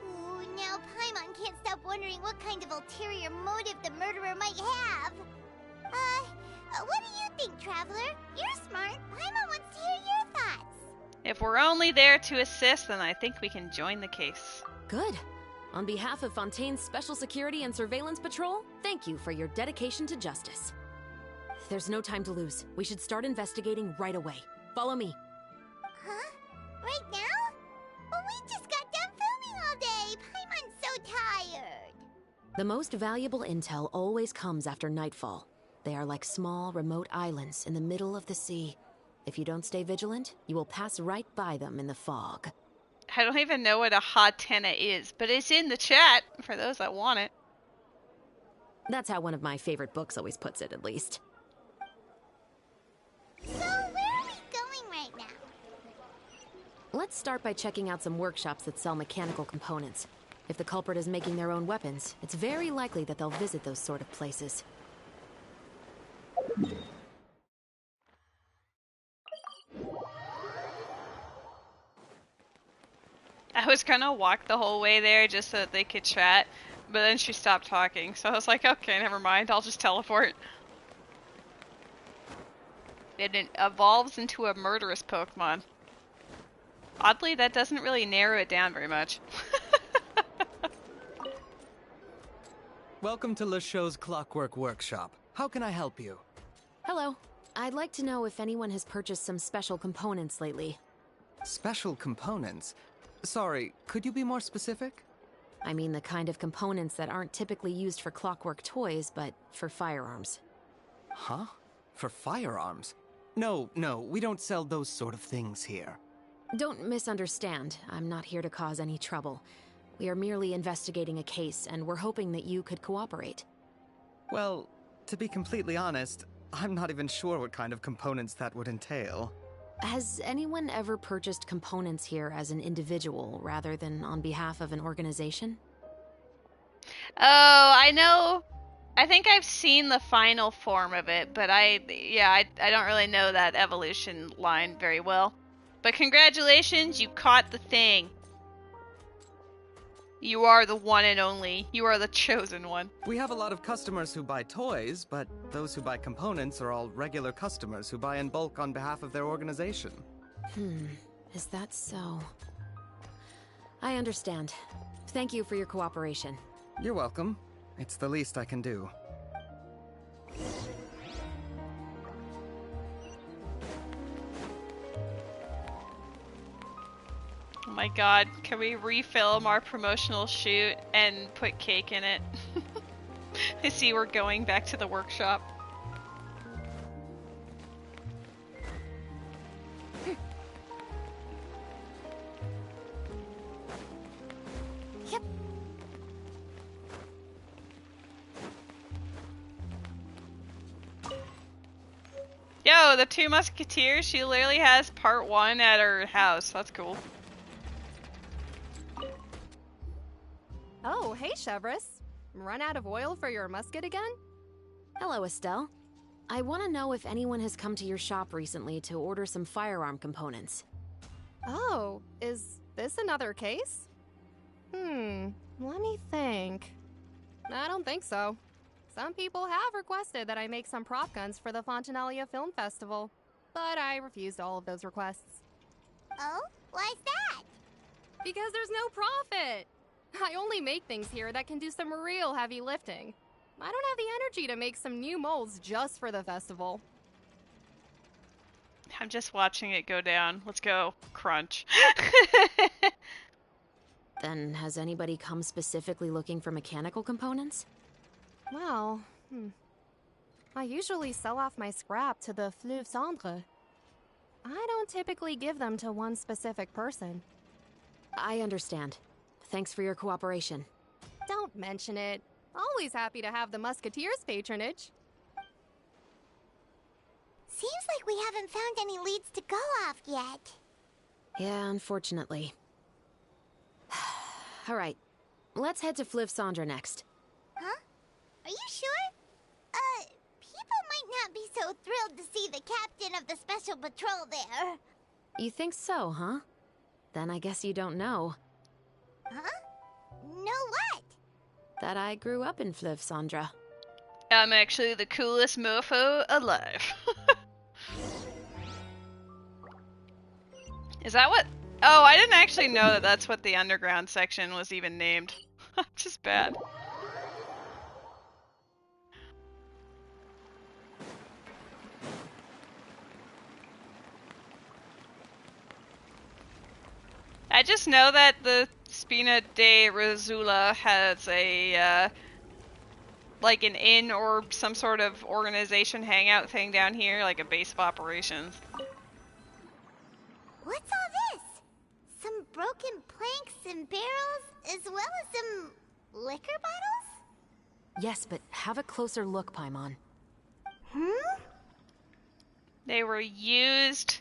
S4: Ooh, now Paimon can't stop wondering what kind of ulterior motive the murderer might have. What do you think, Traveler? You're smart. Paimon wants to hear your thoughts.
S1: If we're only there to assist, then I think we can join the case.
S5: Good. On behalf of Fontaine's Special Security and Surveillance Patrol, thank you for your dedication to justice. There's no time to lose. We should start investigating right away. Follow me.
S4: Huh? Right now? Well, we just got done filming all day. Paimon's so tired.
S5: The most valuable intel always comes after nightfall. They are like small, remote islands in the middle of the sea. If you don't stay vigilant, you will pass right by them in the fog.
S1: I don't even know what a hotena is, but it's in the chat for those that want it.
S5: That's how one of my favorite books always puts it, at least.
S4: So, where are we going right now?
S5: Let's start by checking out some workshops that sell mechanical components. If the culprit is making their own weapons, it's very likely that they'll visit those sort of places.
S1: I was gonna walk the whole way there just so that they could chat, but then she stopped talking, so I was like, okay, never mind, I'll just teleport. And it evolves into a murderous Pokemon. Oddly, that doesn't really narrow it down very much.
S9: Welcome to LeChaux's Clockwork Workshop. How can I help you?
S5: Hello. I'd like to know if anyone has purchased some special components lately.
S9: Special components? Sorry, could you be more specific?
S5: I mean the kind of components that aren't typically used for clockwork toys, but for firearms.
S9: Huh? For firearms? No, we don't sell those sort of things here.
S5: Don't misunderstand. I'm not here to cause any trouble. We are merely investigating a case, and we're hoping that you could cooperate.
S9: Well, to be completely honest, I'm not even sure what kind of components that would entail.
S5: Has anyone ever purchased components here as an individual rather than on behalf of an organization?
S1: Oh, I know. I think I've seen the final form of it, but I don't really know that evolution line very well. But congratulations, you caught the thing. You are the one and only. You are the chosen one.
S9: We have a lot of customers who buy toys, but those who buy components are all regular customers who buy in bulk on behalf of their organization.
S5: Is that so? I understand. Thank you for your cooperation.
S9: You're welcome. It's the least I can do.
S1: Oh my god, can we refilm our promotional shoot and put cake in it? I see we're going back to the workshop.
S3: Yep.
S1: Yo, the Two Musketeers, she literally has part 1 at her house. That's cool.
S13: Oh, hey, Chevres. Run out of oil for your musket again?
S5: Hello, Estelle. I want to know if anyone has come to your shop recently to order some firearm components.
S13: Oh, is this another case? Let me think. I don't think so. Some people have requested that I make some prop guns for the Fontaine Film Festival, but I refused all of those requests.
S4: Oh? Why's that?
S13: Because there's no profit! I only make things here that can do some real heavy lifting. I don't have the energy to make some new molds just for the festival.
S1: I'm just watching it go down. Let's go. Crunch.
S5: Then has anybody come specifically looking for mechanical components?
S13: Well, I usually sell off my scrap to the Fleuve Cendre. I don't typically give them to one specific person.
S5: I understand. Thanks for your cooperation.
S13: Don't mention it. Always happy to have the Musketeers' patronage.
S4: Seems like we haven't found any leads to go off yet.
S5: Yeah, unfortunately. Alright, let's head to Fleuve Cendre next.
S4: Huh? Are you sure? People might not be so thrilled to see the captain of the special patrol there.
S5: You think so, huh? Then I guess you don't know.
S4: Huh? Know what?
S5: That I grew up in Fleuve Cendre.
S1: I'm actually the coolest mofo alive. Is that what? Oh, I didn't actually know that that's what the underground section was even named. Just bad. I just know that the Spina de Rosula has a, like an inn or some sort of organization hangout thing down here, like a base of operations.
S4: What's all this? Some broken planks and barrels, as well as some liquor bottles?
S5: Yes, but have a closer look, Paimon.
S1: They were used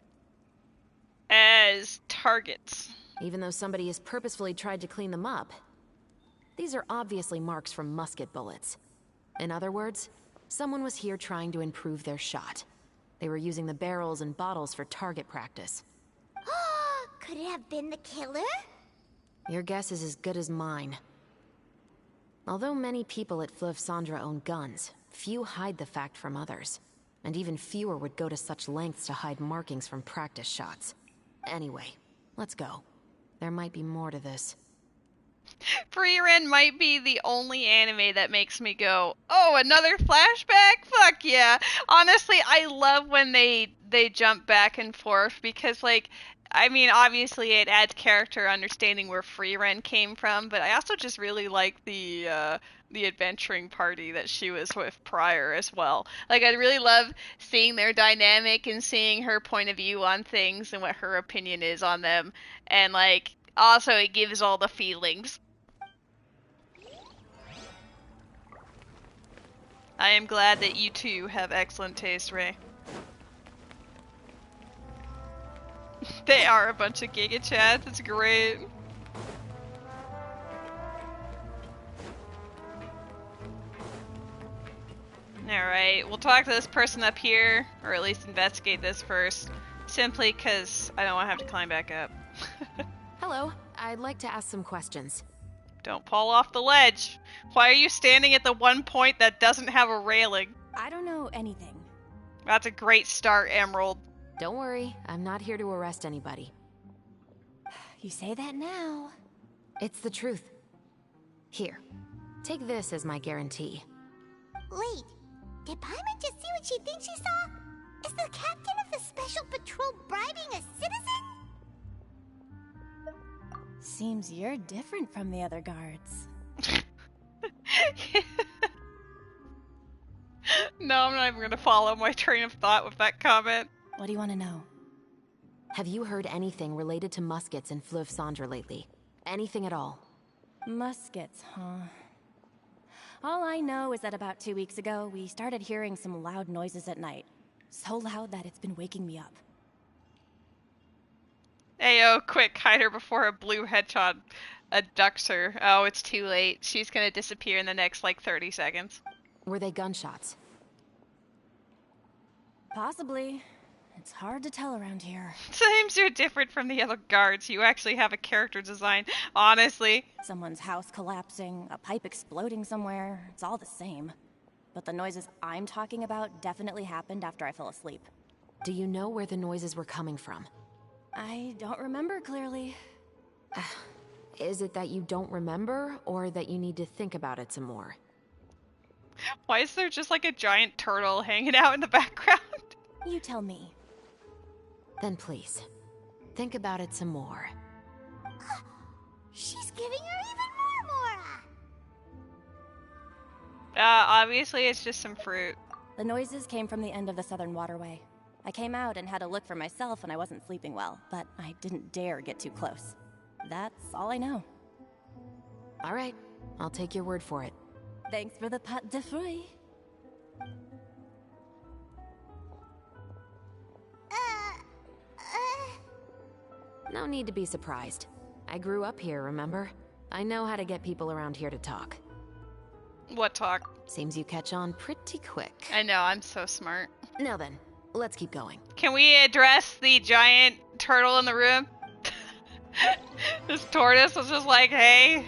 S1: as targets.
S5: Even though somebody has purposefully tried to clean them up. These are obviously marks from musket bullets. In other words, someone was here trying to improve their shot. They were using the barrels and bottles for target practice.
S4: Could it have been the killer?
S5: Your guess is as good as mine. Although many people at Fleuve Cendre own guns, few hide the fact from others. And even fewer would go to such lengths to hide markings from practice shots. Anyway, let's go. There might be more to this.
S1: Frieren might be the only anime that makes me go, oh, another flashback? Fuck yeah. Honestly, I love when they jump back and forth because, like, I mean, obviously it adds character understanding where Frieren came from, but I also just really like the adventuring party that she was with prior as well. Like, I really love seeing their dynamic and seeing her point of view on things and what her opinion is on them. And, like, also it gives all the feelings. I am glad that you two have excellent taste, Ray. They are a bunch of Giga Chads. It's great. Alright, we'll talk to this person up here, or at least investigate this first, simply because I don't want to have to climb back up.
S5: Hello, I'd like to ask some questions.
S1: Don't fall off the ledge. Why are you standing at the one point that doesn't have a railing?
S11: I don't know anything.
S1: That's a great start, Emerald.
S5: Don't worry, I'm not here to arrest anybody.
S11: You say that now.
S5: It's the truth. Here, take this as my guarantee.
S4: Wait, did Paimon just see what she thinks she saw? Is the captain of the special patrol bribing a citizen?
S11: Seems you're different from the other guards.
S1: No, I'm not even gonna follow my train of thought with that comment.
S11: What do you want to know?
S5: Have you heard anything related to muskets in Fleuve Cendre lately? Anything at all?
S11: Muskets, huh? All I know is that about 2 weeks ago, we started hearing some loud noises at night. So loud that it's been waking me up.
S1: Ayo, quick, hide her before a blue hedgehog abducts her. Oh, it's too late. She's gonna disappear in the next, like, 30 seconds.
S5: Were they gunshots?
S11: Possibly. It's hard to tell around here.
S1: Seems you're different from the other guards. You actually have a character design, honestly.
S11: Someone's house collapsing, a pipe exploding somewhere, it's all the same. But the noises I'm talking about definitely happened after I fell asleep.
S5: Do you know where the noises were coming from?
S11: I don't remember clearly.
S5: Is it that you don't remember, or that you need to think about it some more?
S1: Why is there just like a giant turtle hanging out in the background?
S11: You tell me.
S5: Then please, think about it some more.
S4: She's giving her even more Mora!
S1: Obviously it's just some fruit.
S11: The noises came from the end of the Southern Waterway. I came out and had a look for myself and I wasn't sleeping well, but I didn't dare get too close. That's all I know.
S5: All right, I'll take your word for it.
S11: Thanks for the pâte de fruits.
S5: No need to be surprised. I grew up here, remember? I know how to get people around here to talk.
S1: What talk?
S5: Seems you catch on pretty quick.
S1: I know, I'm so smart.
S5: Now then, let's keep going.
S1: Can we address the giant turtle in the room? This tortoise was just like, hey.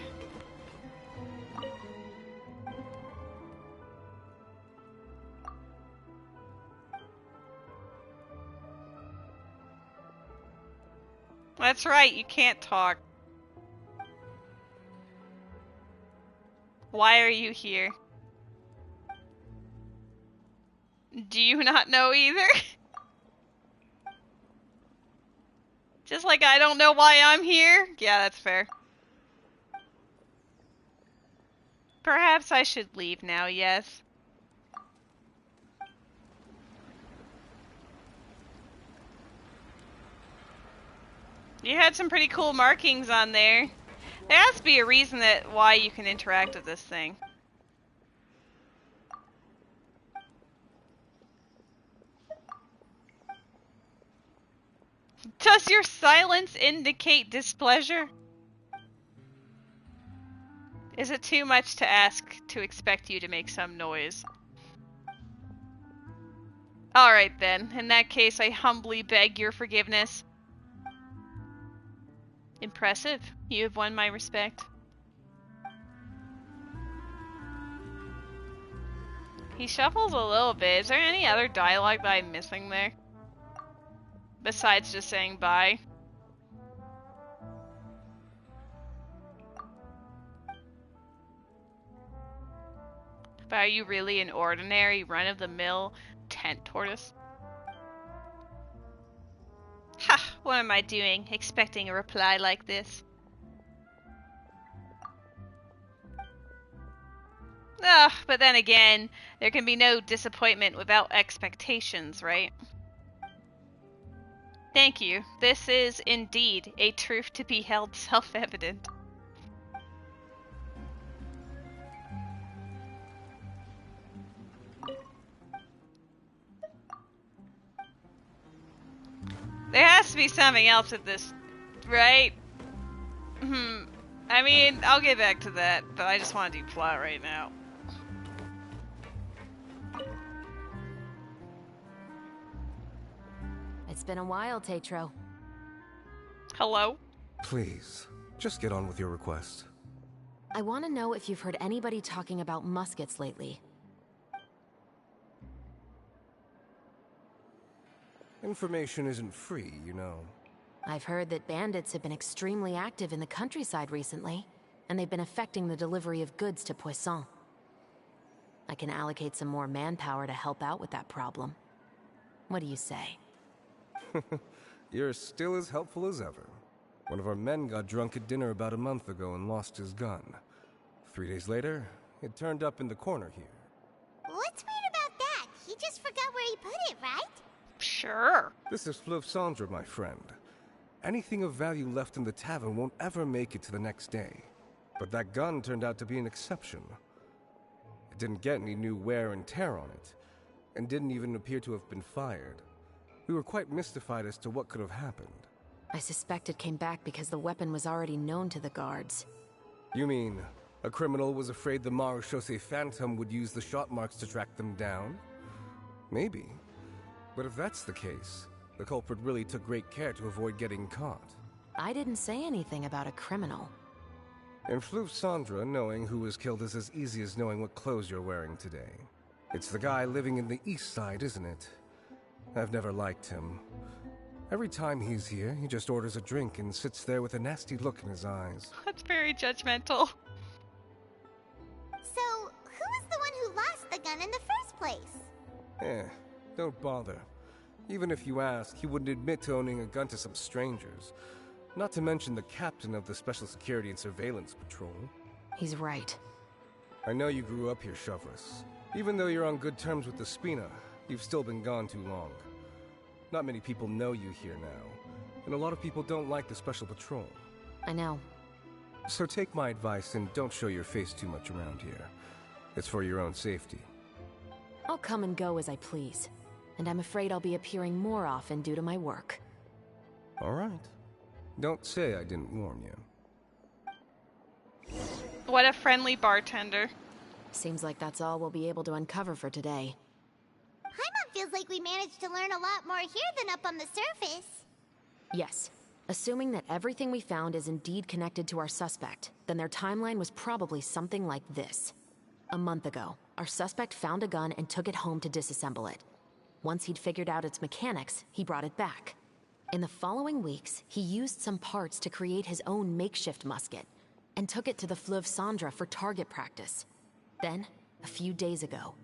S1: That's right, you can't talk. Why are you here? Do you not know either? Just like I don't know why I'm here? Yeah, that's fair. Perhaps I should leave now, yes. You had some pretty cool markings on there. There has to be a reason that why you can interact with this thing. Does your silence indicate displeasure? Is it too much to ask to expect you to make some noise? Alright then, in that case I humbly beg your forgiveness. Impressive. You have won my respect. He shuffles a little bit. Is there any other dialogue that I'm missing there? Besides just saying bye. But are you really an ordinary, run-of-the-mill tent tortoise? Ha! What am I doing, expecting a reply like this? Ugh, but then again, there can be no disappointment without expectations, right? Thank you. This is indeed a truth to be held self-evident. There has to be something else with this, right? I mean, I'll get back to that, but I just want to do plot right now.
S5: It's been a while, Tetro.
S1: Hello?
S14: Please, just get on with your request.
S5: I want to know if you've heard anybody talking about muskets lately.
S14: Information isn't free, you know.
S5: I've heard that bandits have been extremely active in the countryside recently, and they've been affecting the delivery of goods to Poisson. I can allocate some more manpower to help out with that problem. What do you say?
S14: You're still as helpful as ever. One of our men got drunk at dinner about a month ago and lost his gun. 3 days later, it turned up in the corner here.
S4: What's weird about that? He just forgot where he put it, right?
S1: Sure.
S14: This is Fleuve Cendre, my friend. Anything of value left in the tavern won't ever make it to the next day. But that gun turned out to be an exception. It didn't get any new wear and tear on it, and didn't even appear to have been fired. We were quite mystified as to what could have happened.
S5: I suspect it came back because the weapon was already known to the guards.
S14: You mean, a criminal was afraid the Marechaussee Phantom would use the shot marks to track them down? Maybe. But if that's the case, The culprit really took great care to avoid getting caught.
S5: I didn't say anything about a criminal.
S14: In Fleuve Sandra, knowing who was killed is as easy as knowing what clothes you're wearing today. It's the guy living in the East Side, isn't it? I've never liked him. Every time he's here, he just orders a drink and sits there with a nasty look in his eyes.
S1: That's very judgmental.
S4: So, who was the one who lost the gun in the first place?
S14: Don't bother. Even if you asked, he wouldn't admit to owning a gun to some strangers. Not to mention the captain of the Special Security and Surveillance Patrol.
S5: He's right.
S14: I know you grew up here, Chevrolet. Even though you're on good terms with the Spina, you've still been gone too long. Not many people know you here now, and a lot of people don't like the Special Patrol.
S5: I know.
S14: So take my advice and don't show your face too much around here. It's for your own safety.
S5: I'll come and go as I please, and I'm afraid I'll be appearing more often due to my work.
S14: All right. Don't say I didn't warn you.
S1: What a friendly bartender.
S5: Seems like that's all we'll be able to uncover for today.
S4: Paimon feels like we managed to learn a lot more here than up on the surface.
S5: Yes. Assuming that everything we found is indeed connected to our suspect, then their timeline was probably something like this. A month ago, our suspect found a gun and took it home to disassemble it. Once he'd figured out its mechanics, he brought it back. In the following weeks, he used some parts to create his own makeshift musket, and took it to the Fleuve Sandra for target practice. Then, a few days ago,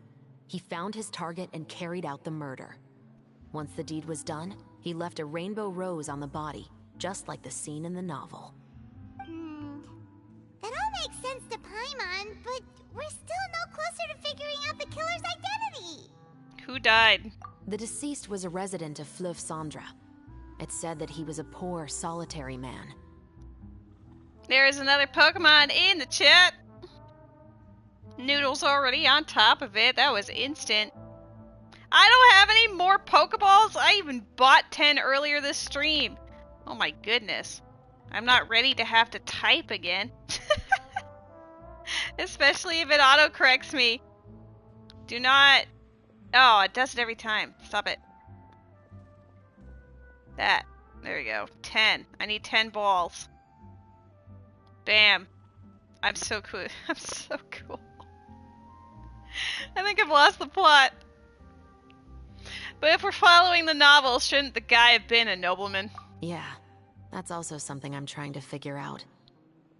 S5: he found his target and carried out the murder. Once the deed was done, he left a rainbow rose on the body, just like the scene in the novel.
S4: That all makes sense to Paimon, but we're still no closer to figuring out the killer's identity.
S1: Who died?
S5: The deceased was a resident of Fleuve Sandra. It's said that he was a poor, solitary man.
S1: There is another Pokemon in the chat. Noodle's already on top of it. That was instant. I don't have any more Pokeballs. I even bought 10 earlier this stream. Oh my goodness. I'm not ready to have to type again. Especially if it autocorrects me. Do not... Oh, it does it every time. Stop it. That. There we go. 10. I need 10 balls. Bam. I'm so cool. I'm so cool. I think I've lost the plot. But if we're following the novel, shouldn't the guy have been a nobleman?
S5: Yeah, that's also something I'm trying to figure out.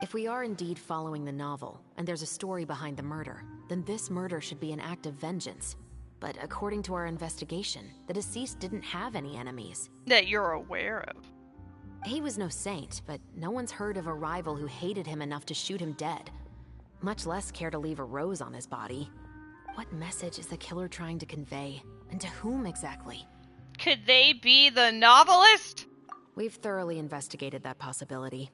S5: If we are indeed following the novel, and there's a story behind the murder, then this murder should be an act of vengeance. But according to our investigation, the deceased didn't have any enemies.
S1: That you're aware of.
S5: He was no saint, but no one's heard of a rival who hated him enough to shoot him dead. Much less care to leave a rose on his body. What message is the killer trying to convey? And to whom exactly?
S1: Could they be the novelist?
S5: We've thoroughly investigated that possibility.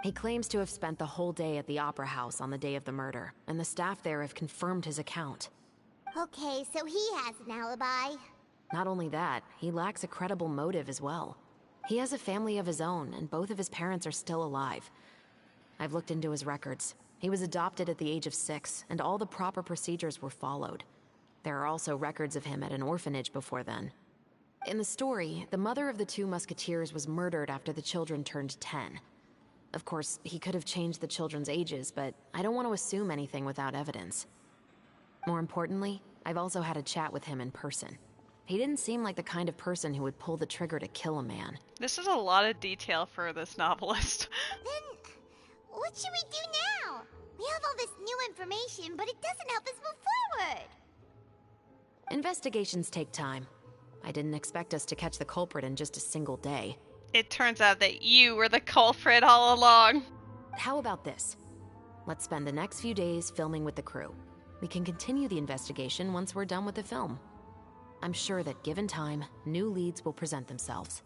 S5: He claims to have spent the whole day at the Opera House on the day of the murder, and the staff there have confirmed his account.
S4: Okay, so he has an alibi.
S5: Not only that, he lacks a credible motive as well. He has a family of his own, and both of his parents are still alive. I've looked into his records. He was adopted at the age of 6, and all the proper procedures were followed. There are also records of him at an orphanage before then. In the story, the mother of the 2 musketeers was murdered after the children turned 10. Of course, he could have changed the children's ages, but I don't want to assume anything without evidence. More importantly, I've also had a chat with him in person. He didn't seem like the kind of person who would pull the trigger to kill a man.
S1: This is a lot of detail for this novelist.
S4: Then, what should we do now? We have all this new information, but it doesn't help us move forward.
S5: Investigations take time. I didn't expect us to catch the culprit in just a single day.
S1: It turns out that you were the culprit all along.
S5: How about this? Let's spend the next few days filming with the crew. We can continue the investigation once we're done with the film. I'm sure that given time, new leads will present themselves.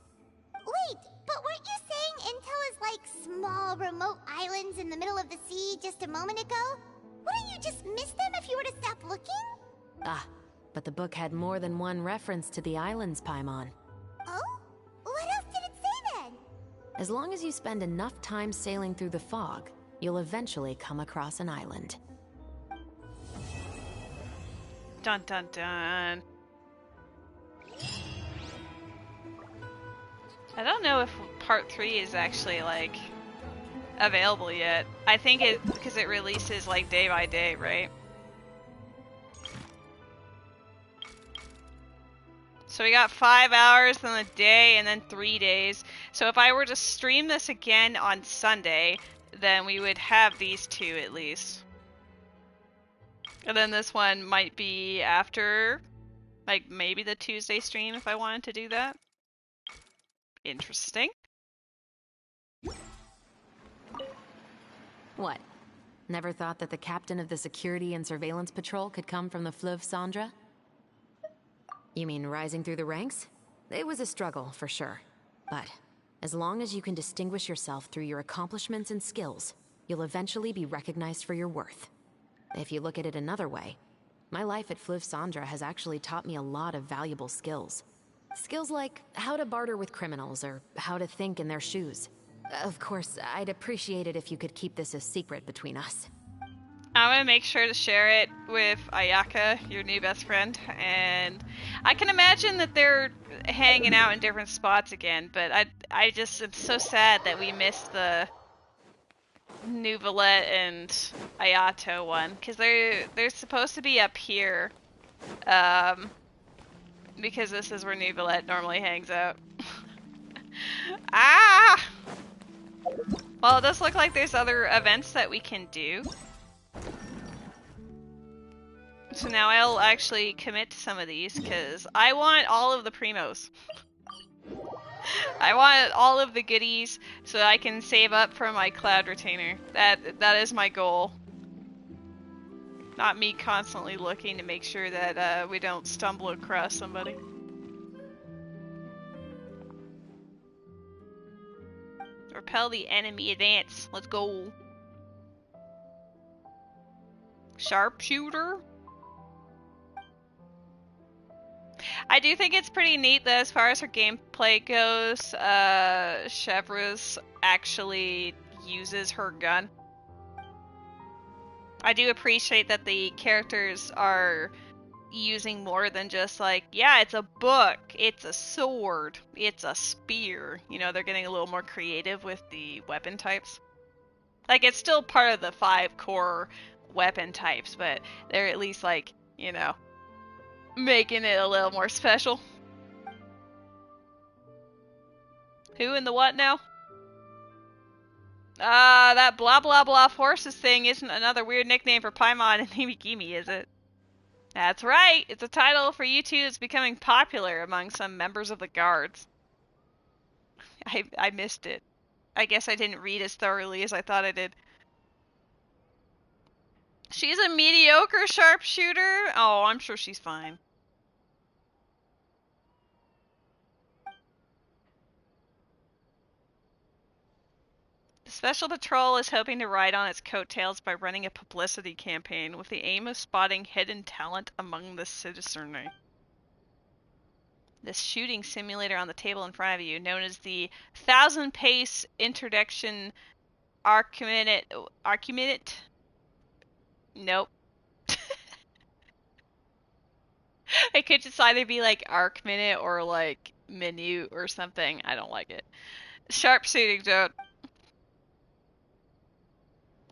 S4: Wait, but weren't you saying Intel is like small, remote islands in the middle of the sea just a moment ago? Wouldn't you just miss them if you were to stop looking?
S5: Ah, but the book had more than one reference to the islands, Paimon.
S4: Oh? What else did it say then?
S5: As long as you spend enough time sailing through the fog, you'll eventually come across an island.
S1: Dun dun dun. I don't know if part 3 is actually, like, available yet. I think it, because it releases, like, day by day, right? So we got 5 hours, then a day, and then 3 days. So if I were to stream this again on Sunday, then we would have these 2 at least. And then this one might be after, like, maybe the Tuesday stream if I wanted to do that. Interesting.
S5: What? Never thought that the captain of the security and surveillance patrol could come from the Fleuve Cendra? You mean rising through the ranks? It was a struggle, for sure. But as long as you can distinguish yourself through your accomplishments and skills, you'll eventually be recognized for your worth. If you look at it another way, my life at Fleuve Cendra has actually taught me a lot of valuable skills. Skills like how to barter with criminals or how to think in their shoes. Of course, I'd appreciate it if you could keep this a secret between us.
S1: I'm gonna make sure to share it with Ayaka, your new best friend, and I can imagine that they're hanging out in different spots again, but I just am so sad that we missed the Nuvolette and Ayato one, because they're supposed to be up here, because this is where Nuvolette normally hangs out. Ah! Well, it does look like there's other events that we can do. So now I'll actually commit to some of these, because I want all of the primos. I want all of the goodies so I can save up for my cloud retainer. That is my goal. Not me constantly looking to make sure that we don't stumble across somebody. Repel the enemy, advance. Let's go. Sharpshooter? I do think it's pretty neat that as far as her gameplay goes, Chevreuse actually uses her gun. I do appreciate that the characters are using more than just like, yeah, it's a book, it's a sword, it's a spear. You know, they're getting a little more creative with the weapon types. Like, it's still part of the 5 core weapon types, but they're at least like, you know, making it a little more special. Who in the what now? That blah blah blah forces thing isn't another weird nickname for Paimon and Himigimi, is it? That's right! It's a title for you two that's becoming popular among some members of the guards. I missed it. I guess I didn't read as thoroughly as I thought I did. She's a mediocre sharpshooter? Oh, I'm sure she's fine. The Special Patrol is hoping to ride on its coattails by running a publicity campaign with the aim of spotting hidden talent among the citizenry. This shooting simulator on the table in front of you, known as the 1000-pace interdiction Archiminute? Nope. It could just either be like arc minute or like minute or something. I don't like it. Sharpshooting zone.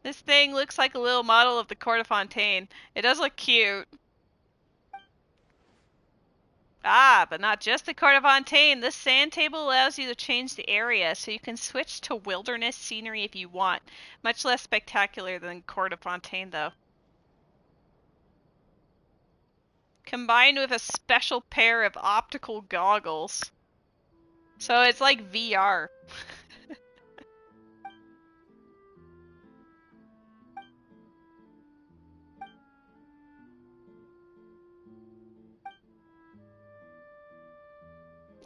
S1: This thing looks like a little model of the Court of Fontaine. It does look cute. Ah, but not just the Court of Fontaine. This sand table allows you to change the area, so you can switch to wilderness scenery if you want. Much less spectacular than Court of Fontaine, though. Combined with a special pair of optical goggles. So it's like VR.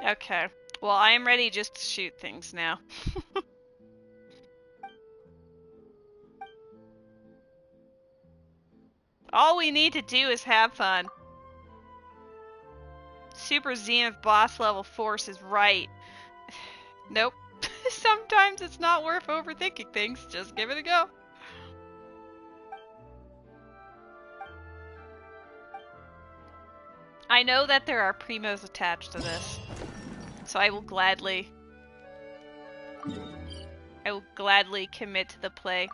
S1: Okay. Well, I am ready just to shoot things now. All we need to do is have fun. Super Zenith boss level force is right. Nope. Sometimes it's not worth overthinking things. Just give it a go. I know that there are primos attached to this, so I will gladly I will gladly commit to the play.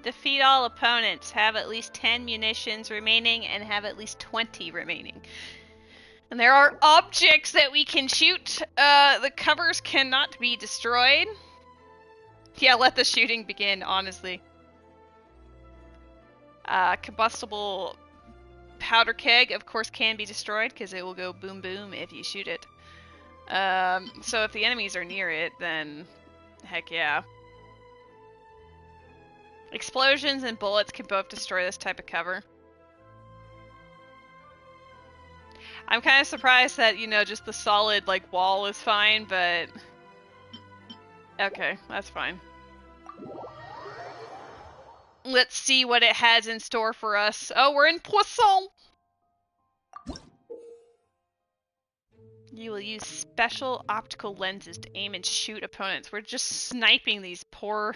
S1: Defeat all opponents, have at least 10 munitions remaining, and have at least 20 remaining. And there are objects that we can shoot. The covers cannot be destroyed. Yeah, let the shooting begin, honestly. Combustible powder keg, of course, can be destroyed, because it will go boom boom if you shoot it. So if the enemies are near it, then heck yeah. Explosions and bullets can both destroy this type of cover. I'm kind of surprised that, you know, just the solid, like, wall is fine, but... Okay, that's fine. Let's see what it has in store for us. Oh, we're in Poisson! You will use special optical lenses to aim and shoot opponents. We're just sniping these poor...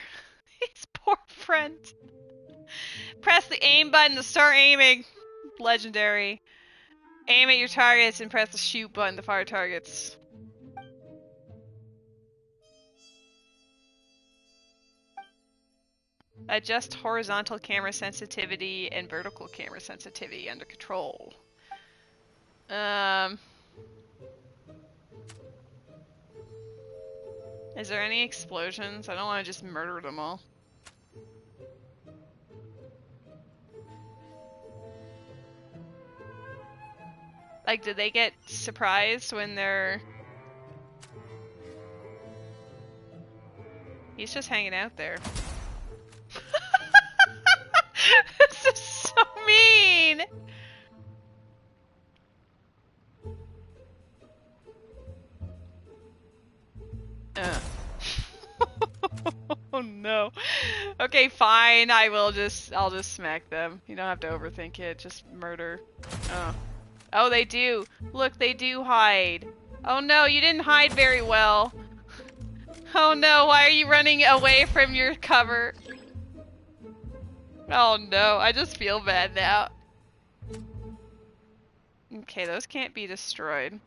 S1: these poor friends. Press the aim button to start aiming. Legendary. Aim at your targets and press the shoot button to fire targets. Adjust horizontal camera sensitivity and vertical camera sensitivity under control. Is there any explosions? I don't want to just murder them all. Like, did they get surprised when they're... He's just hanging out there. This is so mean! Oh no. Okay, fine. I'll just smack them. You don't have to overthink it. Just murder. Oh. Oh, they do. Look, they do hide. Oh no, you didn't hide very well. Oh no, why are you running away from your cover? Oh no, I just feel bad now. Okay, those can't be destroyed.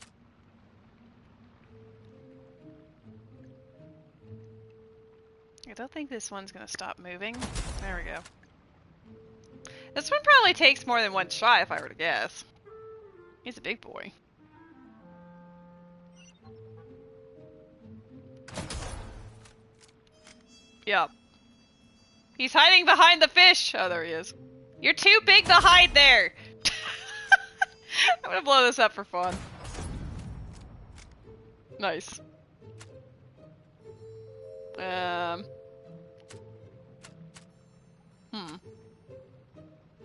S1: I don't think this one's gonna stop moving. There we go. This one probably takes more than one shot if I were to guess. He's a big boy. Yep. He's hiding behind the fish! Oh, there he is. You're too big to hide there! I'm gonna blow this up for fun. Nice.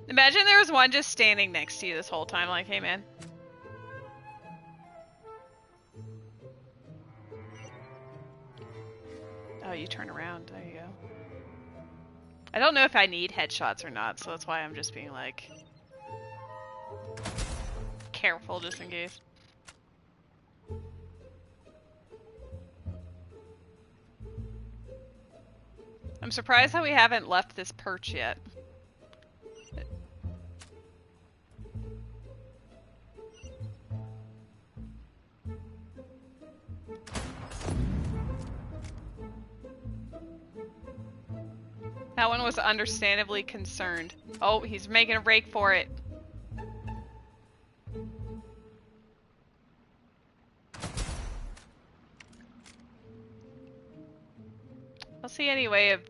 S1: Imagine there was one just standing next to you this whole time, like, hey man. Oh, you turn around. There you go. I don't know if I need headshots or not, so that's why I'm just being like... careful, just in case. I'm surprised that we haven't left this perch yet. That one was understandably concerned. Oh, he's making a rake for it. I don't see any way of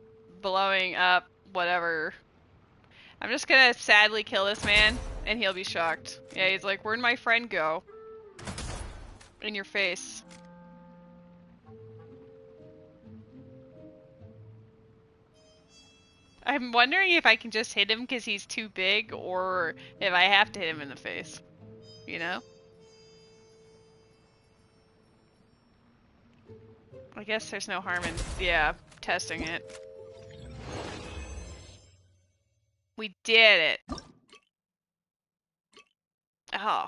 S1: blowing up whatever. I'm just gonna sadly kill this man, and he'll be shocked. Yeah, he's like, where'd my friend go? In your face. I'm wondering if I can just hit him because he's too big, or if I have to hit him in the face. You know? I guess there's no harm in, yeah, testing it. We did it! Oh.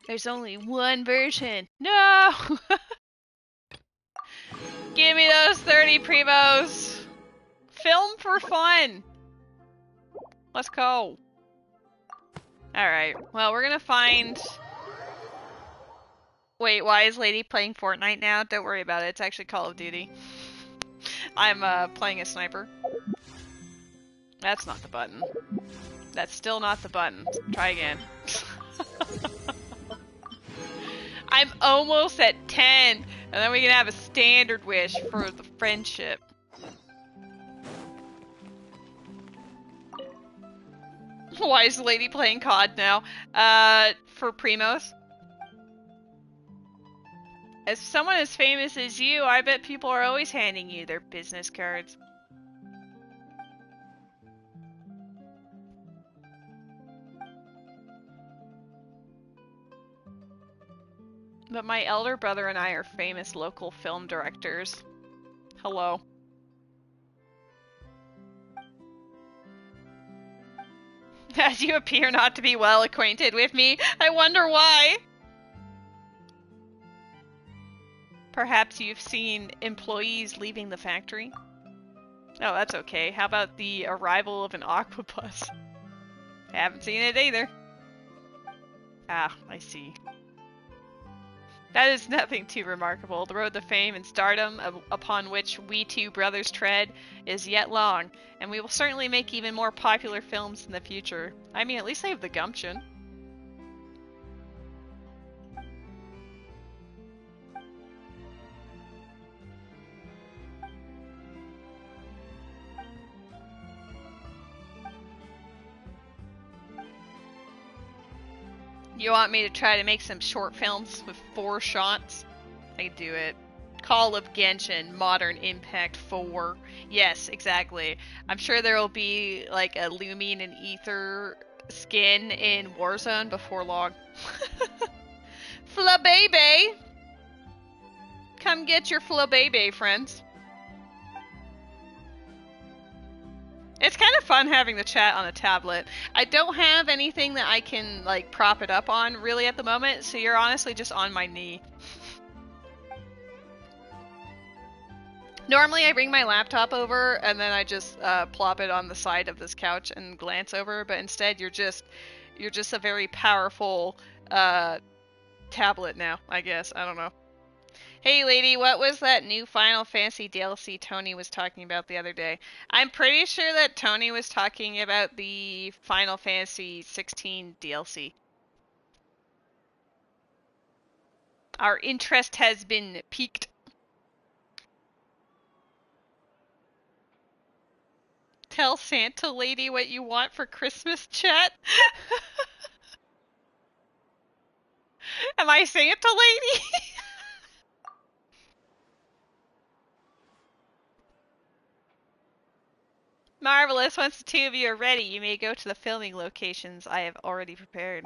S1: There's only one version. No! Give me those 30 primos! Film for fun! Let's go. Alright, well, we're gonna find... Wait, why is Lady playing Fortnite now? Don't worry about it, it's actually Call of Duty. I'm, playing a sniper. That's not the button. That's still not the button. Try again. I'm almost at 10, and then we can have a standard wish for the friendship. Why is the lady playing COD now? For Primos. As someone as famous as you, I bet people are always handing you their business cards. But my elder brother and I are famous local film directors. Hello. As you appear not to be well acquainted with me, I wonder why. Perhaps you've seen employees leaving the factory? Oh, that's okay. How about the arrival of an aquabus? I haven't seen it either. Ah, I see. That is nothing too remarkable. The road to fame and stardom upon which we two brothers tread is yet long, and we will certainly make even more popular films in the future. I mean, at least they have the gumption. You want me to try to make some short films with 4 shots? I can do it. Call of Genshin, Modern Impact 4. Yes, exactly. I'm sure there will be like a Lumine and Ether skin in Warzone before long. Flabebe! Come get your Flabebe, friends. It's kind of fun having the chat on a tablet. I don't have anything that I can, like, prop it up on really at the moment, so you're honestly just on my knee. Normally I bring my laptop over and then I just plop it on the side of this couch and glance over, but instead you're just a very powerful tablet now, I guess. I don't know. Hey lady, what was that new Final Fantasy DLC Tony was talking about the other day? I'm pretty sure that Tony was talking about the Final Fantasy 16 DLC. Our interest has been piqued. Tell Santa lady what you want for Christmas, chat? Am I Santa lady? Marvelous. Once the 2 of you are ready, you may go to the filming locations I have already prepared.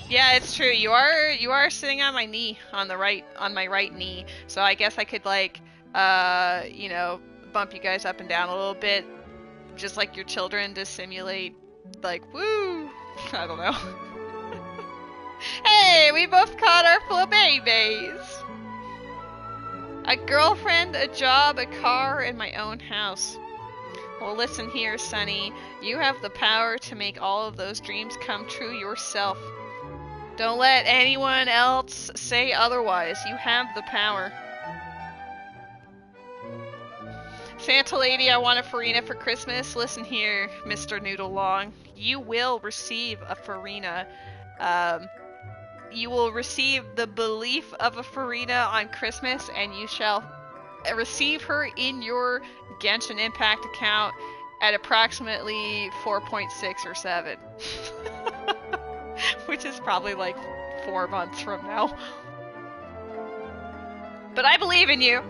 S1: Yeah, it's true. You are sitting on my knee, on my right knee. So I guess I could like, you know, bump you guys up and down a little bit, just like your children, to simulate, like, woo. I don't know. Hey, we both caught our full babies. A girlfriend, a job, a car, and my own house. Well, listen here, Sonny. You have the power to make all of those dreams come true yourself. Don't let anyone else say otherwise. You have the power. Santa lady, I want a Farina for Christmas. Listen here, Mr. Noodle Long. You will receive a Farina. You will receive the belief of a Farina on Christmas, and you shall receive her in your Genshin Impact account at approximately 4.6 or 7. Which is probably like 4 months from now. But I believe in you.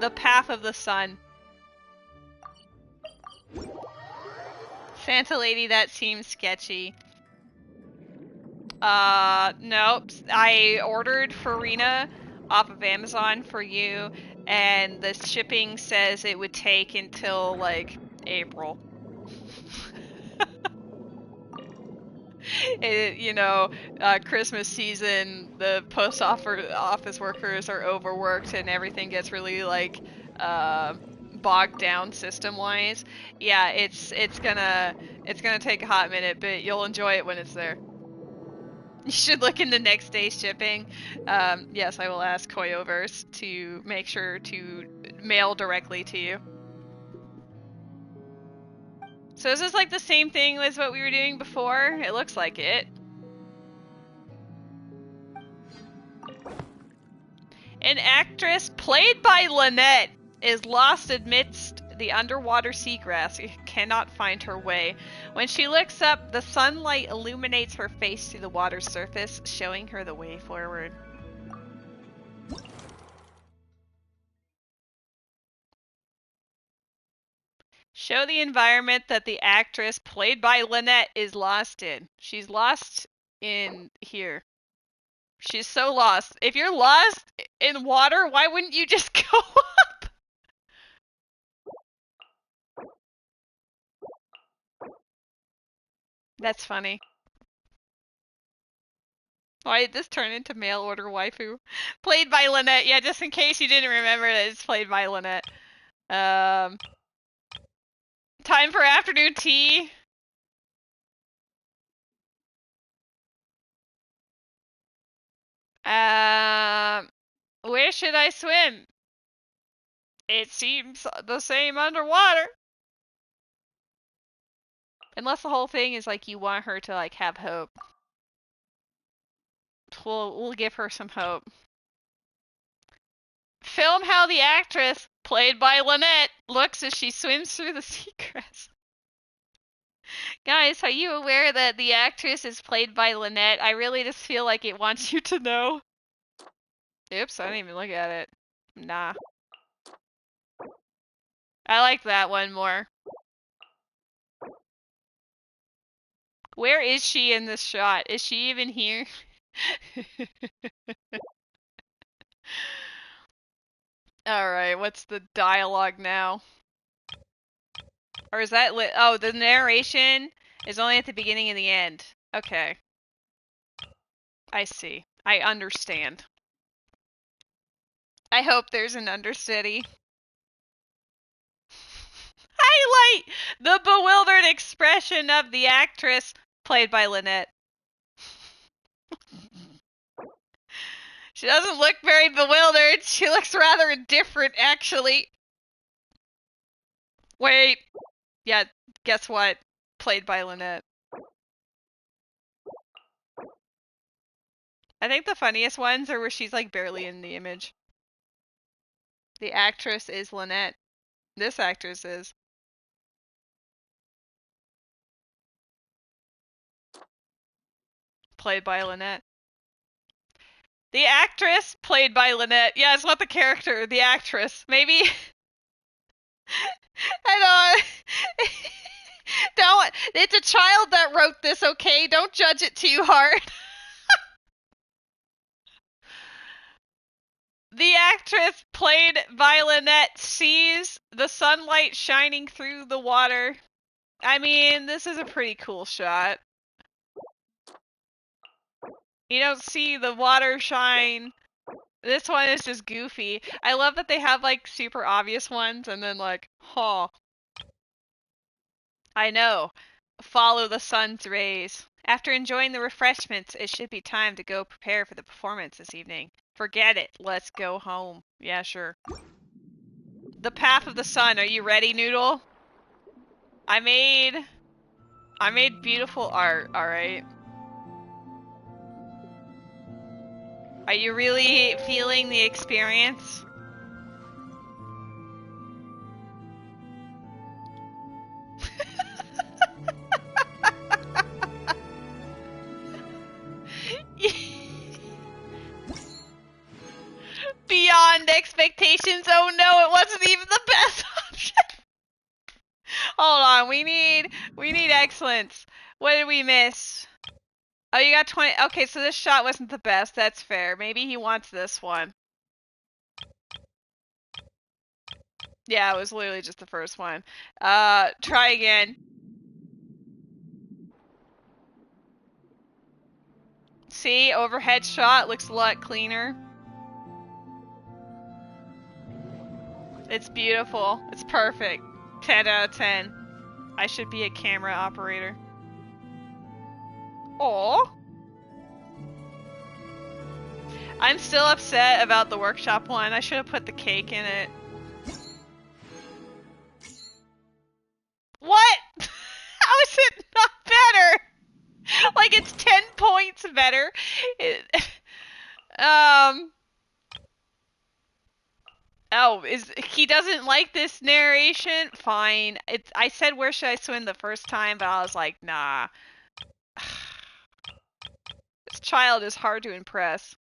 S1: The path of the sun. Santa lady, that seems sketchy. Nope. I ordered Farina off of Amazon for you, and the shipping says it would take until, like, April. You know, Christmas season, the post office workers are overworked and everything gets really, like, bogged down system-wise. Yeah, it's gonna take a hot minute, but you'll enjoy it when it's there. You should look into next day shipping. Yes, I will ask Koyoverse to make sure to mail directly to you. So is this like the same thing as what we were doing before? It looks like it. An actress played by Lynette is lost amidst the underwater seagrass and cannot find her way. When she looks up, the sunlight illuminates her face to the water's surface, showing her the way forward. Show the environment that the actress played by Lynette is lost in. She's lost in here. She's so lost. If you're lost in water, why wouldn't you just go up? That's funny. Why did this turn into mail order waifu? Played by Lynette. Yeah, just in case you didn't remember that it's played by Lynette. Time for afternoon tea. Where should I swim? It seems the same underwater. Unless the whole thing is like you want her to like have hope. We'll give her some hope. Film how the actress, played by Lynette, looks as she swims through the seagrass. Guys, are you aware that the actress is played by Lynette? I really just feel like it wants you to know. Oops, I didn't even look at it. Nah. I like that one more. Where is she in this shot? Is she even here? Alright, what's the dialogue now? Or is that oh, the narration is only at the beginning and the end. Okay. I see. I understand. I hope there's an understudy. Highlight the bewildered expression of the actress played by Lynette. She doesn't look very bewildered. She looks rather indifferent, actually. Wait. Yeah, guess what? Played by Lynette. I think the funniest ones are where she's like barely in the image. The actress is Lynette. This actress is. Played by Lynette. The actress played by Lynette. Yeah, it's not the character, the actress. Maybe. I don't. It's a child that wrote this, okay? Don't judge it too hard. The actress played by Lynette sees the sunlight shining through the water. I mean, this is a pretty cool shot. You don't see the water shine. This one is just goofy. I love that they have like super obvious ones and then like, huh. I know. Follow the sun's rays. After enjoying the refreshments, it should be time to go prepare for the performance this evening. Forget it. Let's go home. Yeah, sure. The Path of the Sun. Are you ready, Noodle? I made beautiful art, alright? Are you really feeling the experience? Beyond expectations. Oh no, it wasn't even the best option. Hold on, we need excellence. What did we miss? Oh, you got 20. Okay, so this shot wasn't the best. That's fair. Maybe he wants this one. Yeah, it was literally just the first one. Try again. See, overhead shot looks a lot cleaner. It's beautiful. It's perfect. 10 out of 10. I should be a camera operator. Aww. I'm still upset about the workshop one. I should have put the cake in it. What? How is it not better? Like it's 10 points better. Oh, he doesn't like this narration? Fine. I said where should I swim the first time, but I was like, nah. This child is hard to impress.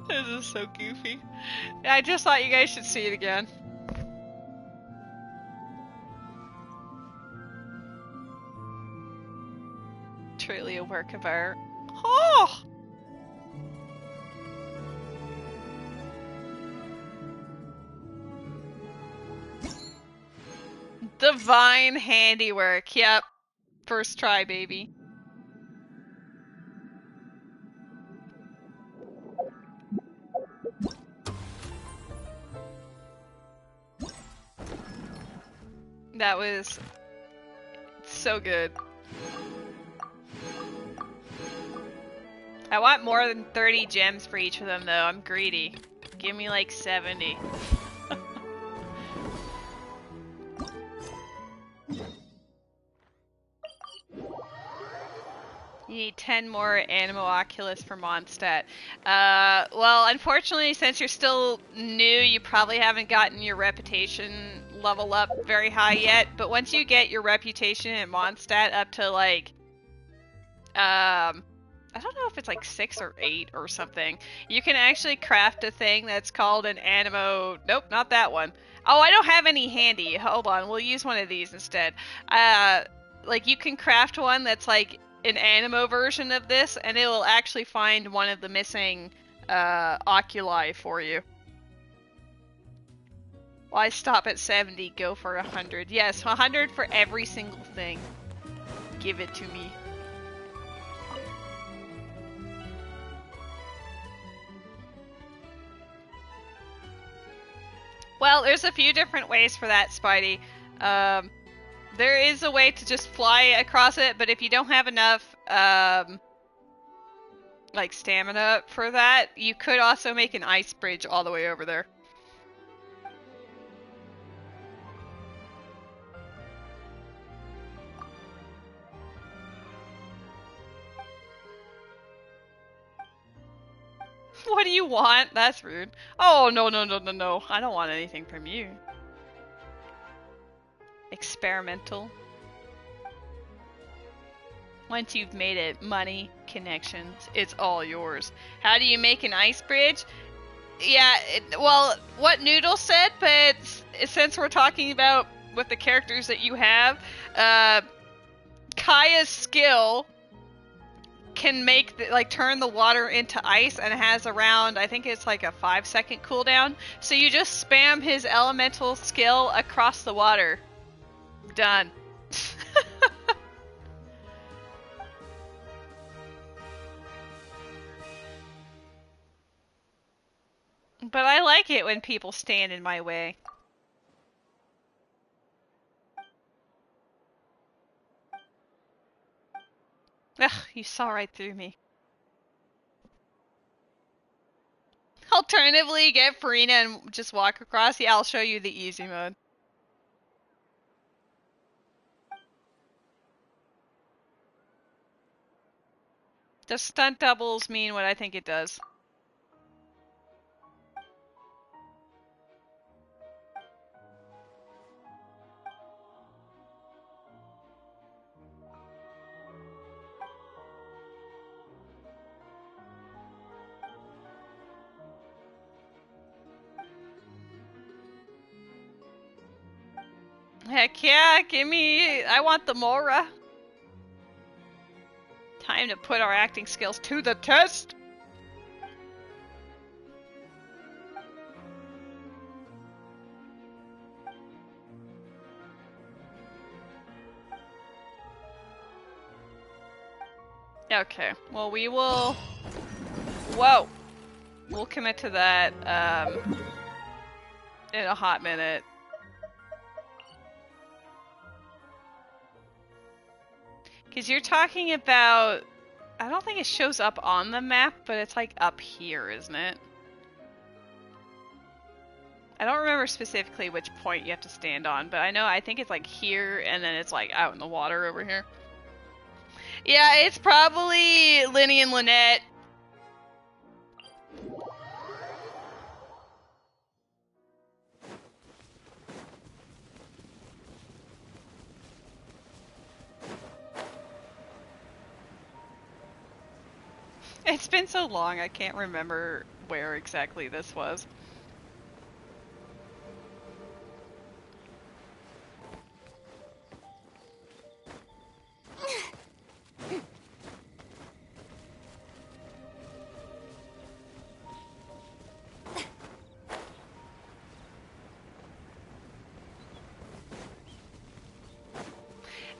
S1: This is so goofy. I just thought you guys should see it again. Truly a work of art. Oh! Divine handiwork. Yep. First try, baby. That was so good. I want more than 30 gems for each of them, though. I'm greedy. Give me like 70. You need 10 more Animo Oculus for Mondstadt. Well, unfortunately, since you're still new, you probably haven't gotten your reputation level up very high yet. But once you get your reputation in Mondstadt up to like, I don't know if it's like 6 or 8 or something, you can actually craft a thing that's called an Animo. Nope, not that one. Oh, I don't have any handy. Hold on, we'll use one of these instead. Like you can craft one that's like an Animo version of this, and it will actually find one of the missing oculi for you. Why stop at 70? Go for 100. Yes, 100 for every single thing. Give it to me. Well, there's a few different ways for that, Spidey. There is a way to just fly across it, but if you don't have enough, like, stamina for that, you could also make an ice bridge all the way over there. What do you want? That's rude. Oh, no, no, no, no, no. I don't want anything from you. Experimental. Once you've made it, money, connections, it's all yours. How do you make an ice bridge? Yeah, well, what Noodle said, but since we're talking about with the characters that you have, Kaya's skill can make turn the water into ice, and it has around, I think it's like a 5-second cooldown. So you just spam his elemental skill across the water. Done. But I like it when people stand in my way. Ugh, you saw right through me. Alternatively, get Farina and just walk across. Yeah, I'll show you the easy mode. Does stunt doubles mean what I think it does? Heck yeah, give me... I want the Mora. Time to put our acting skills to the test! Okay, well we will... Whoa! We'll commit to that, in a hot minute. Because you're talking about... I don't think it shows up on the map, but it's like up here, isn't it? I don't remember specifically which point you have to stand on, but I think it's like here, and then it's like out in the water over here. Yeah, it's probably Linny and Lynette. It's been so long, I can't remember where exactly this was.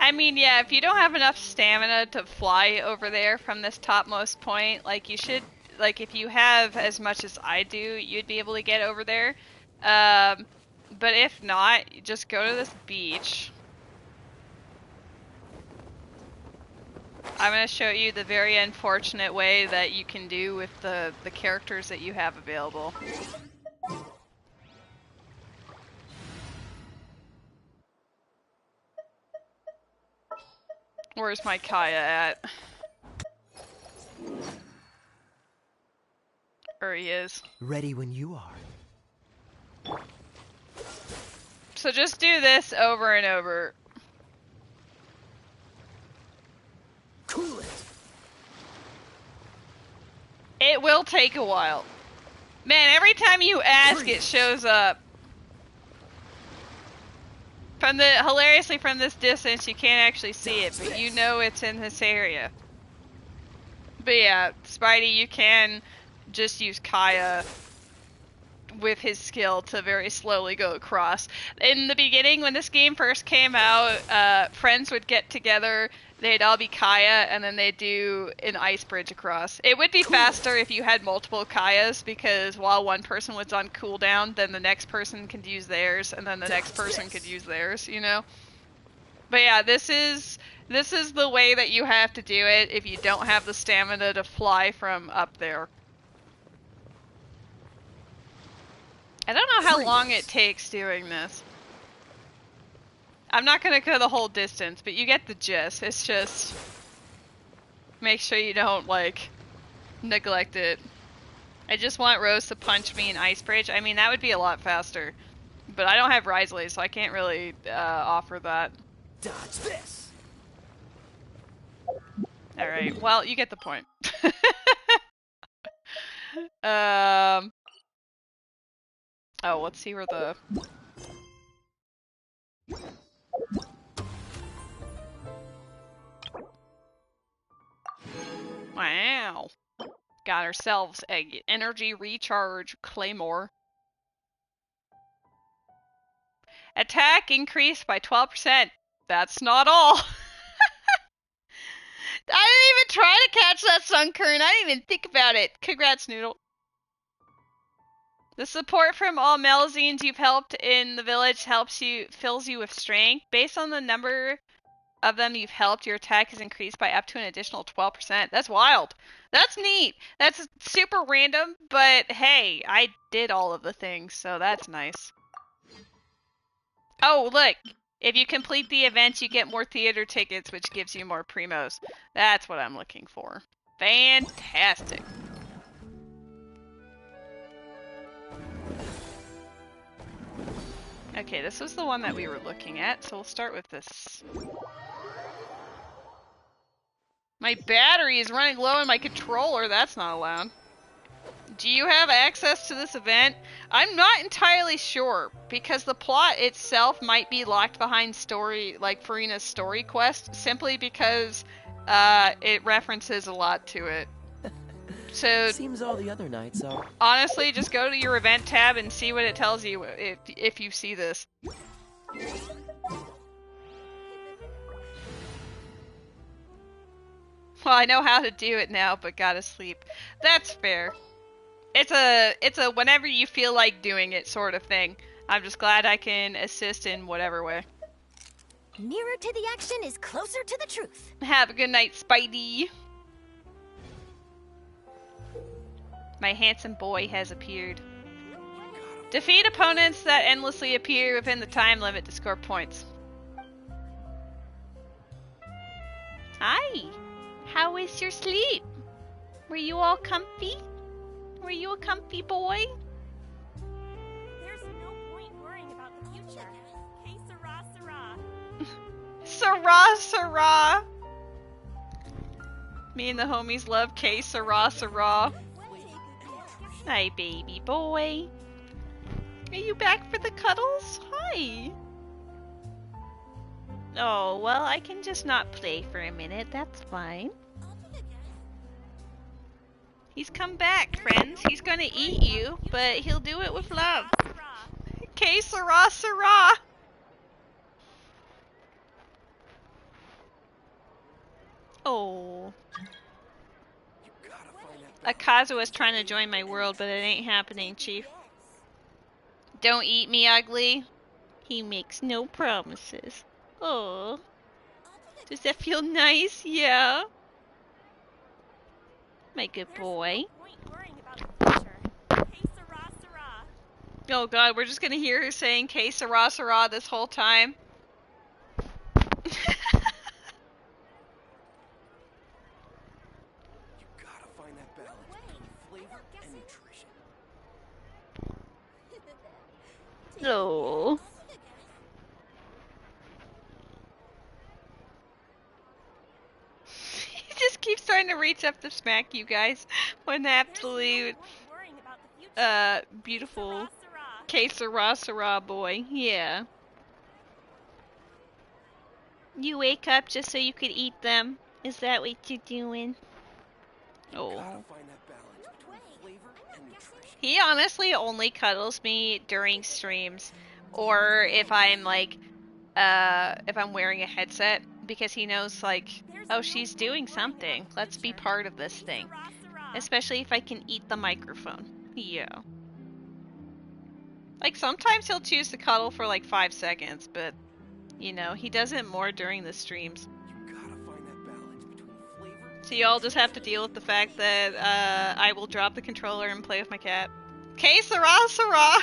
S1: I mean, yeah, if you don't have enough stamina to fly over there from this topmost point, like, you should, like, if you have as much as I do, you'd be able to get over there. But if not, just go to this beach. I'm going to show you the very unfortunate way that you can do with the characters that you have available. Where's my Kaya at? There he is.
S15: Ready when you are.
S1: So just do this over and over.
S15: Cool it.
S1: It will take a while. Man, every time you ask, it shows up. Hilariously, from this distance, you can't actually see it, but you know it's in this area. But yeah, Spidey, you can just use Kaya with his skill to very slowly go across. In the beginning, when this game first came out, friends would get together, they'd all be Kaya, and then they'd do an ice bridge across. It would be faster if you had multiple Kayas, because while one person was on cooldown, then the next person could use theirs, and then the next person could use theirs, you know? But yeah, this is the way that you have to do it if you don't have the stamina to fly from up there. I don't know how long it takes doing this. I'm not gonna go the whole distance, but you get the gist. It's just... make sure you don't, like, neglect it. I just want Rose to punch me in Ice Bridge. I mean, that would be a lot faster. But I don't have Risley, so I can't really offer that.
S15: Dodge this.
S1: Alright, well, you get the point. Oh, let's see where the... Wow. Got ourselves a energy recharge claymore. Attack increased by 12%. That's not all. I didn't even try to catch that Sunkern. I didn't even think about it. Congrats, Noodle. The support from all Melazines you've helped in the village fills you with strength. Based on the number of them you've helped, your attack is increased by up to an additional 12%. That's wild. That's neat. That's super random, but hey, I did all of the things, so that's nice. Oh, look. If you complete the event, you get more theater tickets, which gives you more primos. That's what I'm looking for. Fantastic. Okay, this was the one that we were looking at, so we'll start with this. My battery is running low on my controller. That's not allowed. Do you have access to this event? I'm not entirely sure, because the plot itself might be locked behind story, like Farina's story quest, simply because it references a lot to it. So
S15: seems all the other nights are...
S1: Honestly, just go to your event tab and see what it tells you if you see this. Well, I know how to do it now, but gotta sleep. That's fair. It's a whenever you feel like doing it sort of thing. I'm just glad I can assist in whatever way.
S3: Nearer to the action is closer to the truth.
S1: Have a good night, Spidey. My handsome boy has appeared. Defeat opponents that endlessly appear within the time limit to score points. Hi. How is your sleep? Were you all comfy? Were you a comfy boy?
S11: There's no point worrying about the future. Que sera, sera.
S1: Sera, sera. Me and the homies love Que sera, sera. Hi, baby boy. Are you back for the cuddles? Hi. Oh, well, I can just not play for a minute. That's fine. He's come back, friends. He's gonna eat you, but he'll do it with love. Que sera, sera. Oh. Akazu is trying to join my world, but it ain't happening, Chief. Don't eat me, ugly. He makes no promises. Oh. Does that feel nice? Yeah. My good boy. Oh god, we're just gonna hear her saying Que sera, sera this whole time. No. He just keeps trying to reach up to smack you guys. What an absolute beautiful Que sera, sera boy. Yeah. You wake up just so you could eat them. Is that what you're doing? Oh. He honestly only cuddles me during streams, or if I'm like, if I'm wearing a headset, because he knows like, oh, she's doing something. Let's be part of this thing. Especially if I can eat the microphone. Yeah. Like sometimes he'll choose to cuddle for like 5 seconds, but you know, he does it more during the streams. So y'all just have to deal with the fact that I will drop the controller and play with my cat. Que sera, sera!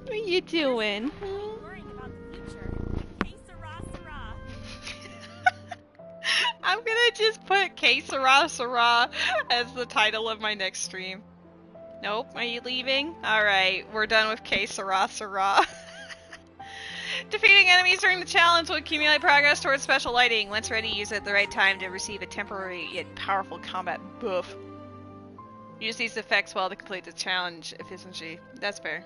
S1: What are you doing? I'm gonna just put Que sera, sera as the title of my next stream. Nope, are you leaving? Alright, we're done with Que sera, sera. Defeating enemies during the challenge will accumulate progress towards special lighting. Once ready, use it at the right time to receive a temporary yet powerful combat buff. Use these effects while to complete the challenge efficiency. That's fair.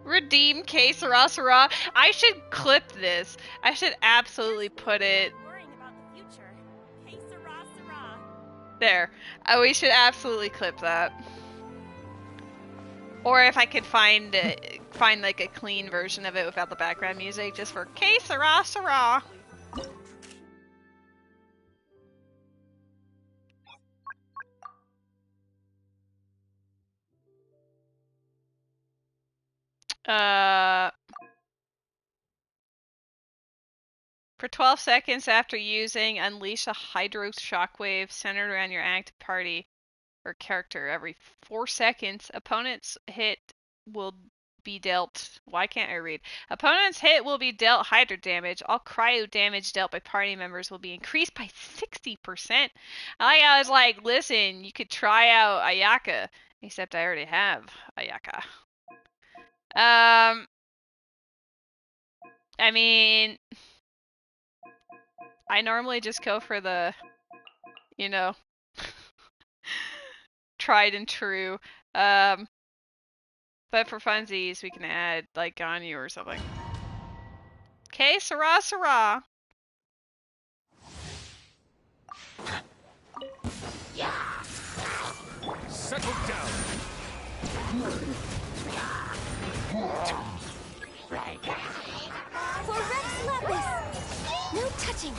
S1: Redeem Que sera, sera. I should clip this. I should absolutely put it... There. We should absolutely clip that. Or if I could find like a clean version of it without the background music, just for Que sera, sera. For 12 seconds after using, unleash a hydro shockwave centered around your active party or character. Every 4 seconds, opponent's hit will be dealt... Why can't I read? Opponent's hit will be dealt hydro damage. All cryo damage dealt by party members will be increased by 60%. I was like, listen, you could try out Ayaka. Except I already have Ayaka. I mean... I normally just go for the, you know, tried and true. But for funsies, we can add, like, Ganyu or something. Que sera, sera!
S16: Settle down!
S3: For Rex Lapis! touching.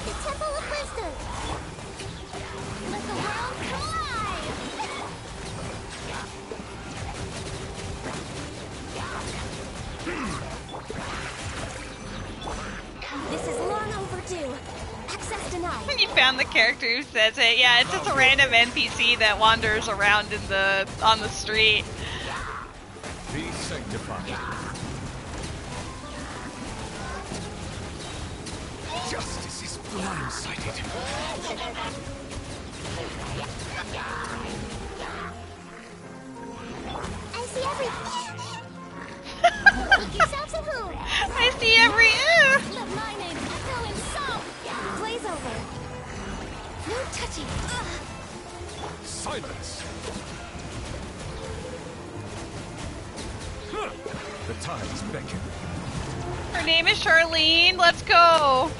S3: The Temple of Wisdom. Let the world collide.
S2: This is long overdue. Access denied.
S1: You found the character who says it. Yeah, it's just a random NPC that wanders around on the street.
S14: Be sanctified.
S9: Justice is blindsided.
S3: I see everything. Look yourselves at who?
S1: I see every
S3: Let my name echo in song. Blaze over. No touching.
S14: Silence! The tides beckon.
S1: Her name is Charlene. Let's go.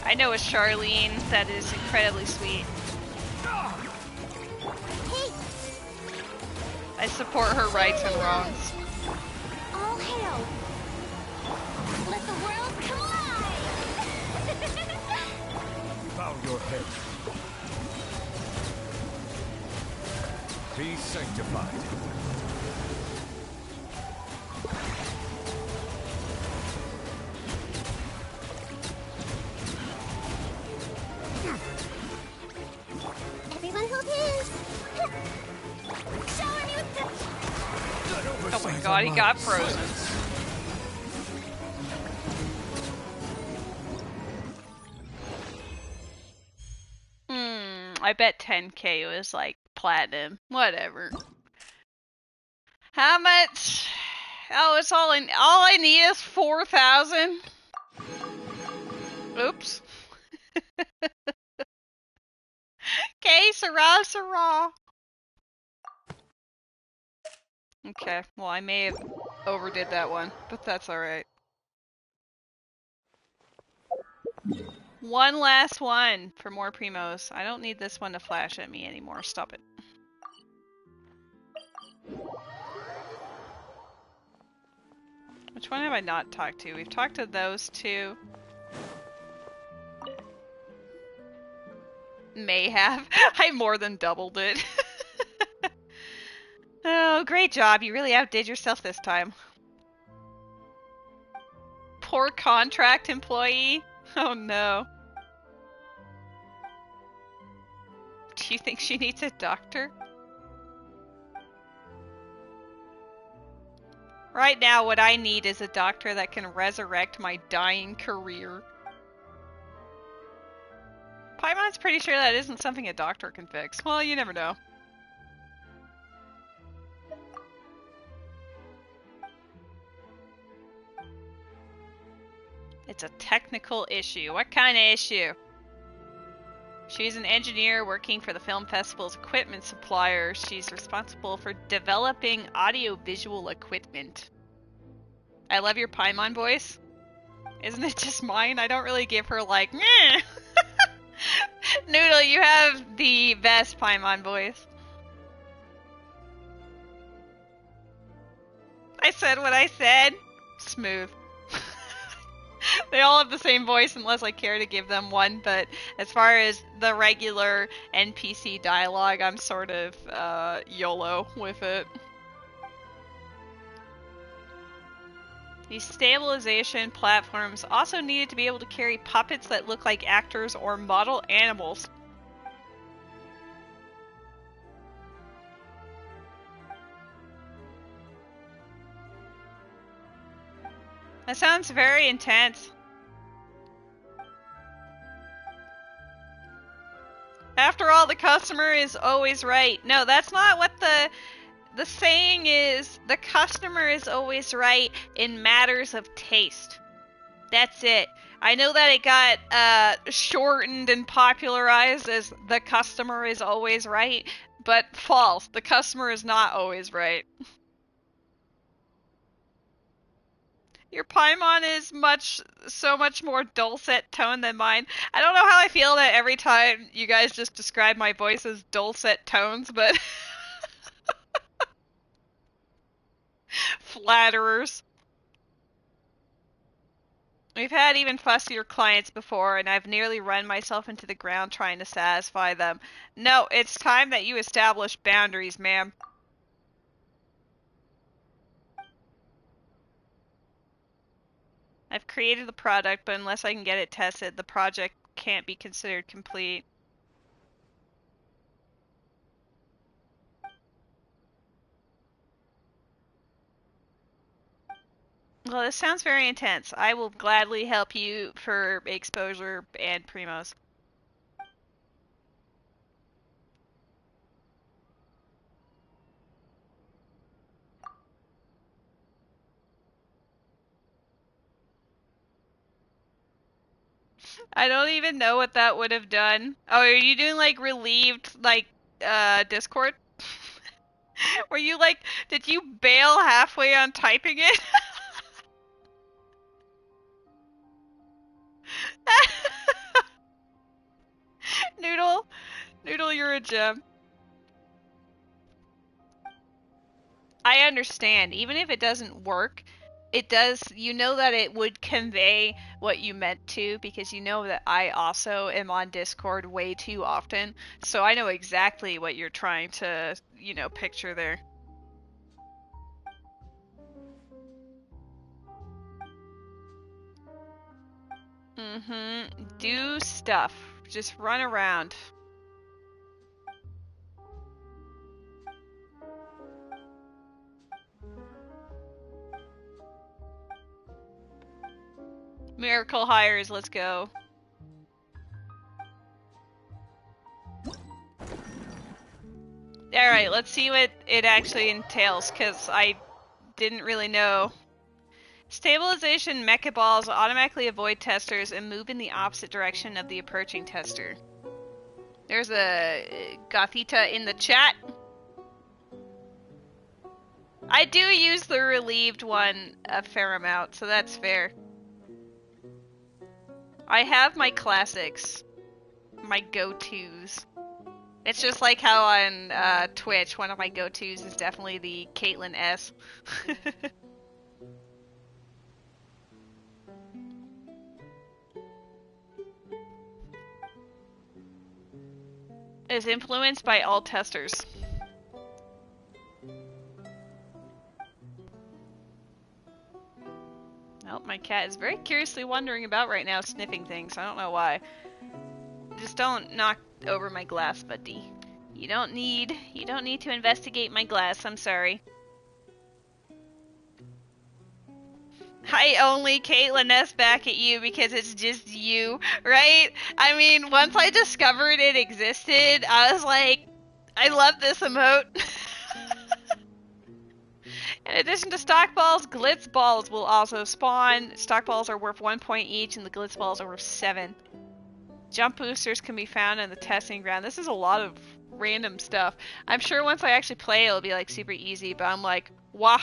S1: I know a Charlene that is incredibly sweet.
S3: Hey,
S1: I support her rights and wrongs.
S3: all hail. Let the world collide.
S14: Bow your head. Be sanctified.
S3: Everyone hold hands. Shower me with the...
S1: Oh my god, he got frozen. I bet 10k was like platinum. Whatever. How much? Oh, it's all I need is 4,000. Oops. Okay, Sarah. Okay, well I may have overdid that one, but that's alright. One last one for more primos. I don't need this one to flash at me anymore. Stop it. Which one have I not talked to? We've talked to those two. May have. I more than doubled it. Oh, great job. You really outdid yourself this time. Poor contract employee. Oh no. Do you think she needs a doctor? Right now, what I need is a doctor that can resurrect my dying career. Paimon's pretty sure that isn't something a doctor can fix. Well, you never know. It's a technical issue. What kind of issue? She's an engineer working for the film festival's equipment supplier. She's responsible for developing audio-visual equipment. I love your Paimon voice. Isn't it just mine? I don't really give her like, meh. Noodle, you have the best Paimon voice. I said what I said. Smooth. They all have the same voice unless I care to give them one, but as far as the regular NPC dialogue, I'm sort of YOLO with it. These stabilization platforms also needed to be able to carry puppets that look like actors or model animals. That sounds very intense. After all, the customer is always right. No, that's not what the saying is. The customer is always right in matters of taste. That's it. I know that it got shortened and popularized as the customer is always right, but false. The customer is not always right. Your Paimon is so much more dulcet tone than mine. I don't know how I feel that every time you guys just describe my voice as dulcet tones, but flatterers. We've had even fussier clients before, and I've nearly run myself into the ground trying to satisfy them. No, it's time that you establish boundaries, ma'am. I've created the product, but unless I can get it tested, the project can't be considered complete. Well, this sounds very intense. I will gladly help you for exposure and primos. I don't even know what that would have done. Oh, are you doing like relieved, like, Discord? Were you like, did you bail halfway on typing it? Noodle, Noodle, you're a gem. I understand. Even if it doesn't work, it does, you know that it would convey what you meant to, because you know that I also am on Discord way too often, so I know exactly what you're trying to, you know, picture there. Do stuff. Just run around. Miracle hires, let's go. Alright, let's see what it actually entails, because I didn't really know. Stabilization mecha balls automatically avoid testers and move in the opposite direction of the approaching tester. There's a Gothita in the chat. I do use the relieved one a fair amount, so that's fair. I have my classics. My go-tos. It's just like how on Twitch, one of my go-tos is definitely the Caitlyn S. Is influenced by all testers. Well, my cat is very curiously wandering about right now, sniffing things. I don't know why. Just don't knock over my glass, buddy. You don't need to investigate my glass, I'm sorry. I only Caitlyn S back at you because it's just you, right? I mean, once I discovered it existed, I was like, I love this emote. In addition to stock balls, glitz balls will also spawn. Stock balls are worth 1 point each, and the glitz balls are worth 7. Jump boosters can be found in the testing ground. This is a lot of random stuff. I'm sure once I actually play, it'll be like super easy, but I'm like, wah.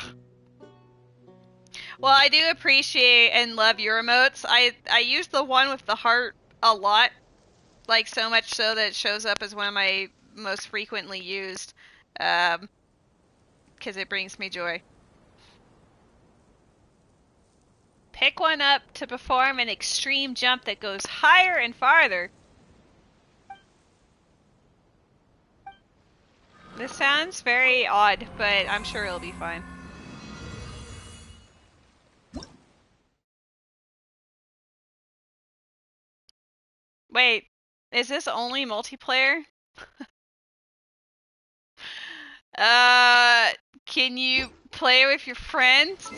S1: Well, I do appreciate and love your emotes. I use the one with the heart a lot. Like, so much so that it shows up as one of my most frequently used. Because it brings me joy. Pick one up to perform an extreme jump that goes higher and farther. This sounds very odd, but I'm sure it'll be fine. Wait, is this only multiplayer? Can you play with your friends?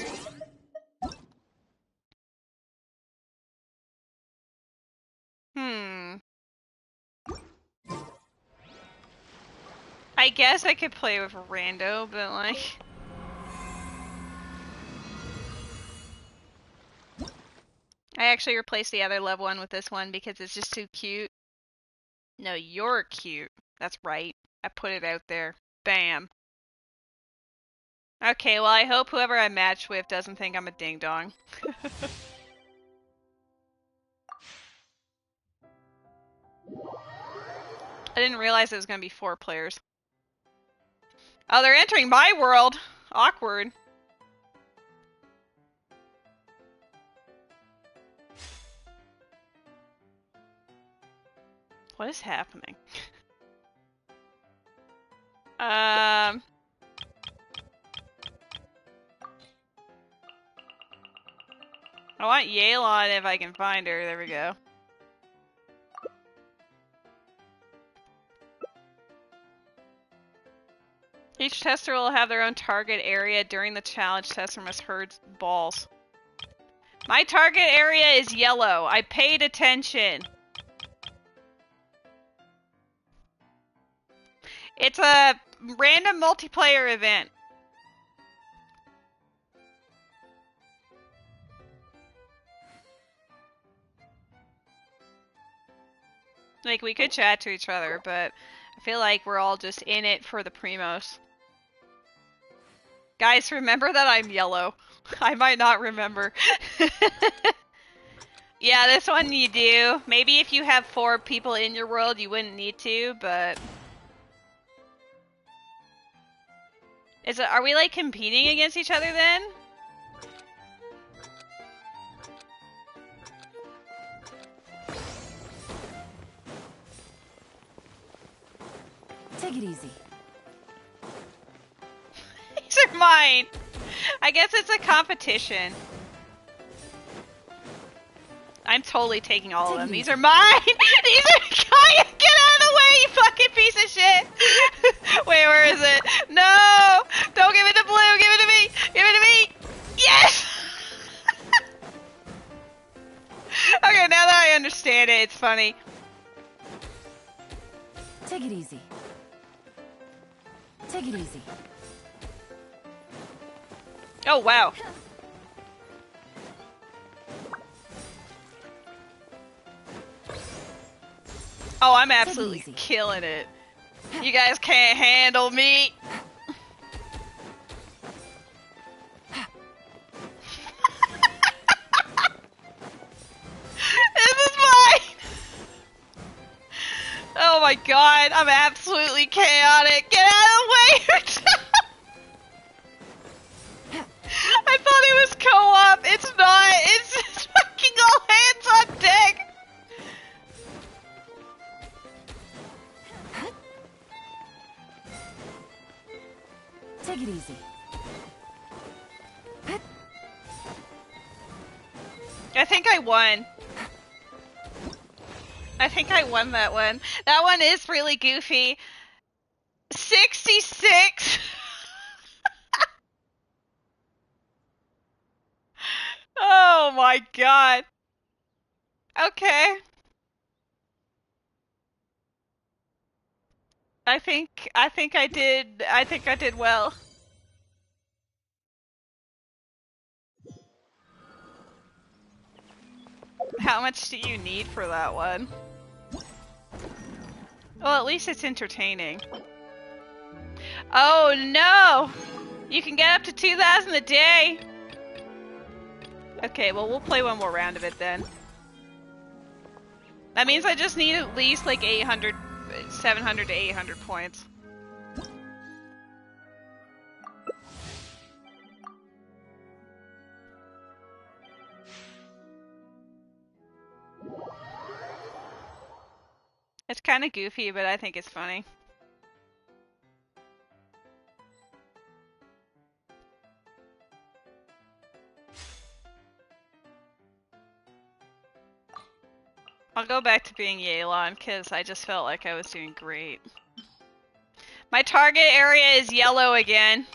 S1: I guess I could play with rando, but like... I actually replaced the other love one with this one because it's just too cute. No, you're cute. That's right. I put it out there. Bam. Okay, well, I hope whoever I match with doesn't think I'm a ding-dong. I didn't realize it was going to be 4 players. Oh, they're entering my world! Awkward. What is happening? I want Yelan if I can find her. There we go. Each tester will have their own target area. During the challenge, tester must herd balls. My target area is yellow. I paid attention. It's a random multiplayer event. Like, we could chat to each other, but I feel like we're all just in it for the primos. Guys, remember that I'm yellow. I might not remember. Yeah, this one you do. Maybe if you have 4 people in your world, you wouldn't need to, but... Are we, like, competing against each other, then?
S11: Take it easy.
S1: These are mine! I guess it's a competition. I'm totally taking all of them. These are mine! These are Kaya! Get out of the way, you fucking piece of shit! Wait, where is it? No! Don't give it to Blue! Give it to me! Give it to me! Yes! Okay, now that I understand it, it's funny.
S11: Take it easy. Take it easy.
S1: Oh, wow. Oh, I'm absolutely killing it. You guys can't handle me. This is mine. Oh my god, I'm absolutely chaotic. Get out of the way. I thought it was co-op. It's not. It's just fucking all hands on deck.
S11: Take it easy.
S1: I think I won. I think I won that one. That one is really goofy. 66! Oh my god. Okay. I think I did well. How much do you need for that one? Well, at least it's entertaining. Oh no! You can get up to 2,000 a day! Okay, well we'll play one more round of it then. That means I just need at least like 700 to 800 points. It's kind of goofy, but I think it's funny. I'll go back to being Yelan, because I just felt like I was doing great. My target area is yellow again.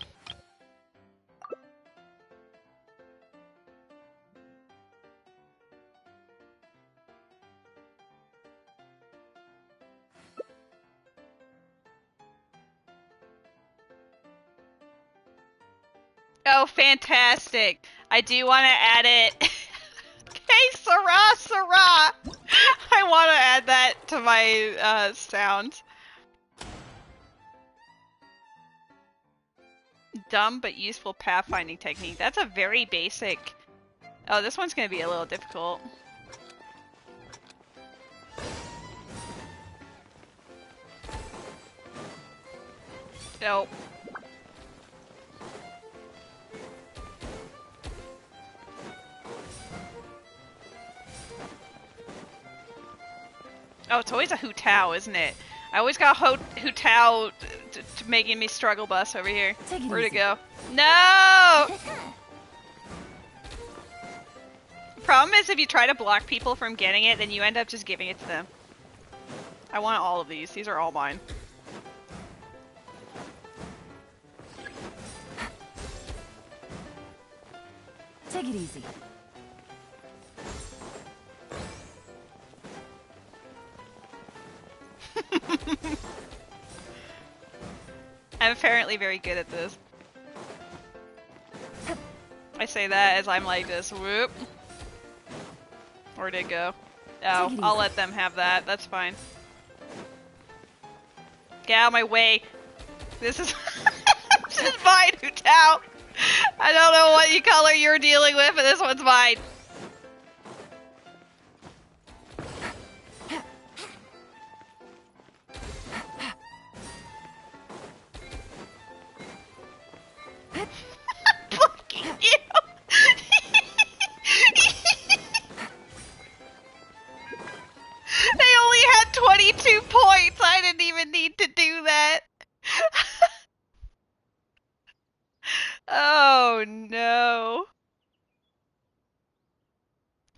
S1: Oh, fantastic. I do want to add it. Hey, Sarah! I want to add that to my sound. Dumb but useful pathfinding technique. That's a very basic... Oh, this one's going to be a little difficult. Nope. Oh, it's always a Hu Tao, isn't it? I always got Hu Tao making me struggle bus over here. Where'd it go? No! The problem is if you try to block people from getting it, then you end up just giving it to them. I want all of these. These are all mine.
S7: Take it easy.
S1: I'm apparently very good at this. I say that as I'm like this. Whoop. Where'd it go? Oh, I'll let them have that. That's fine. Get out of my way. This is this is mine, Hu Tao. I don't know what color you're dealing with, but this one's mine. Fucking you. They only had 22 points. I didn't even need to do that. Oh no.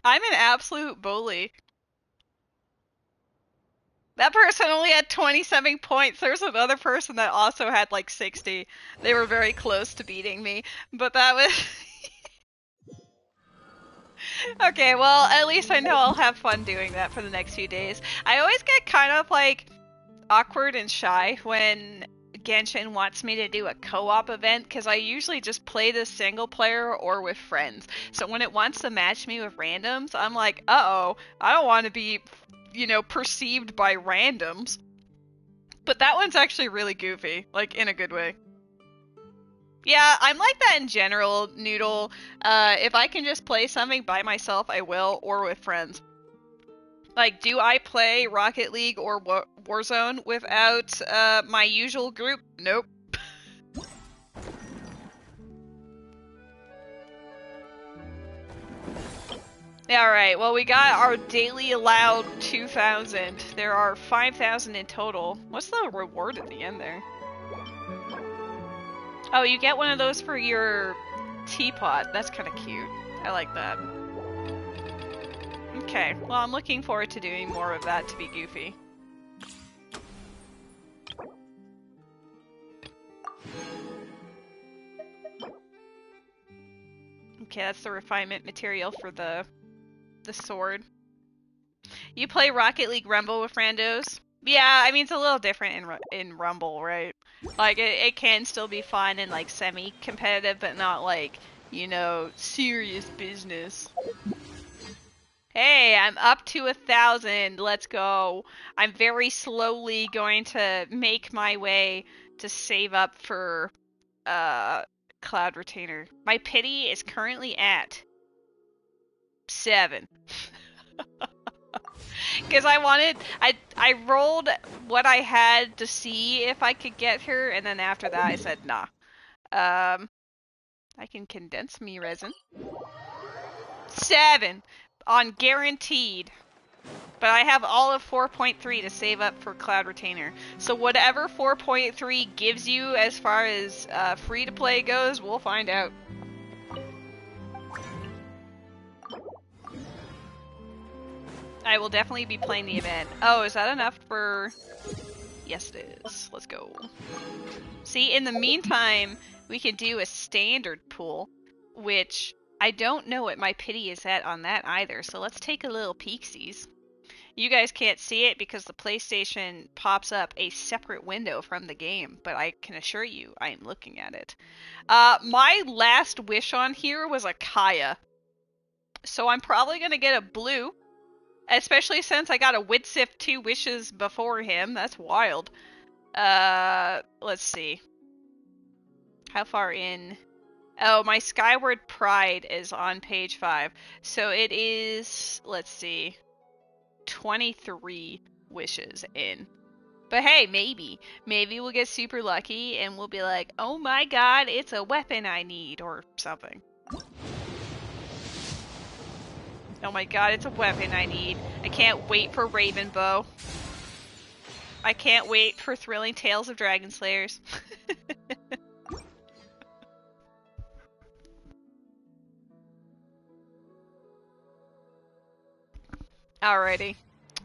S1: I'm an absolute bully. That person only had 27 points. There's another person that also had like 60. They were very close to beating me, but that was... Okay, well, at least I know I'll have fun doing that for the next few days. I always get kind of like awkward and shy when Genshin wants me to do a co-op event, because I usually just play this single player or with friends. So when it wants to match me with randoms, I'm like, uh-oh, I don't want to be, you know, perceived by randoms. But that one's actually really goofy, like in a good way. Yeah, I'm like that in general, Noodle. If I can just play something by myself, I will, or with friends. Like, do I play Rocket League or Warzone without my usual group? Nope. Alright, well we got our daily allowed 2,000. There are 5,000 in total. What's the reward at the end there? Oh, you get one of those for your teapot. That's kind of cute. I like that. Okay, well I'm looking forward to doing more of that to be goofy. Okay, that's the refinement material for the sword. You play Rocket League Rumble with randos? Yeah, I mean it's a little different in Rumble, right? Like it can still be fun and like semi-competitive, but not like, you know, serious business. Hey, I'm up to 1,000. Let's go. I'm very slowly going to make my way to save up for Cloud Retainer. My pity is currently at 7. Because I rolled what I had to see if I could get her, and then after that I said nah. I can condense me resin. 7 on guaranteed. But I have all of 4.3 to save up for Cloud Retainer. So whatever 4.3 gives you as far as free to play goes, we'll find out. I will definitely be playing the event. Oh, is that enough for... Yes, it is. Let's go. See, in the meantime, we can do a standard pool, which I don't know what my pity is at on that either, so let's take a little peeksies. You guys can't see it because the PlayStation pops up a separate window from the game, but I can assure you I am looking at it. My last wish on here was a Kaya, so I'm probably going to get a blue. Especially since I got a Widsif 2 wishes before him. That's wild. Let's see. How far in? Oh, my Skyward Pride is on page 5. So it is, let's see, 23 wishes in. But hey, maybe. Maybe we'll get super lucky and we'll be like, oh my god, it's a weapon I need, or something. Oh my god, it's a weapon I need. I can't wait for Raven Bow. I can't wait for Thrilling Tales of Dragon Slayers. Alrighty.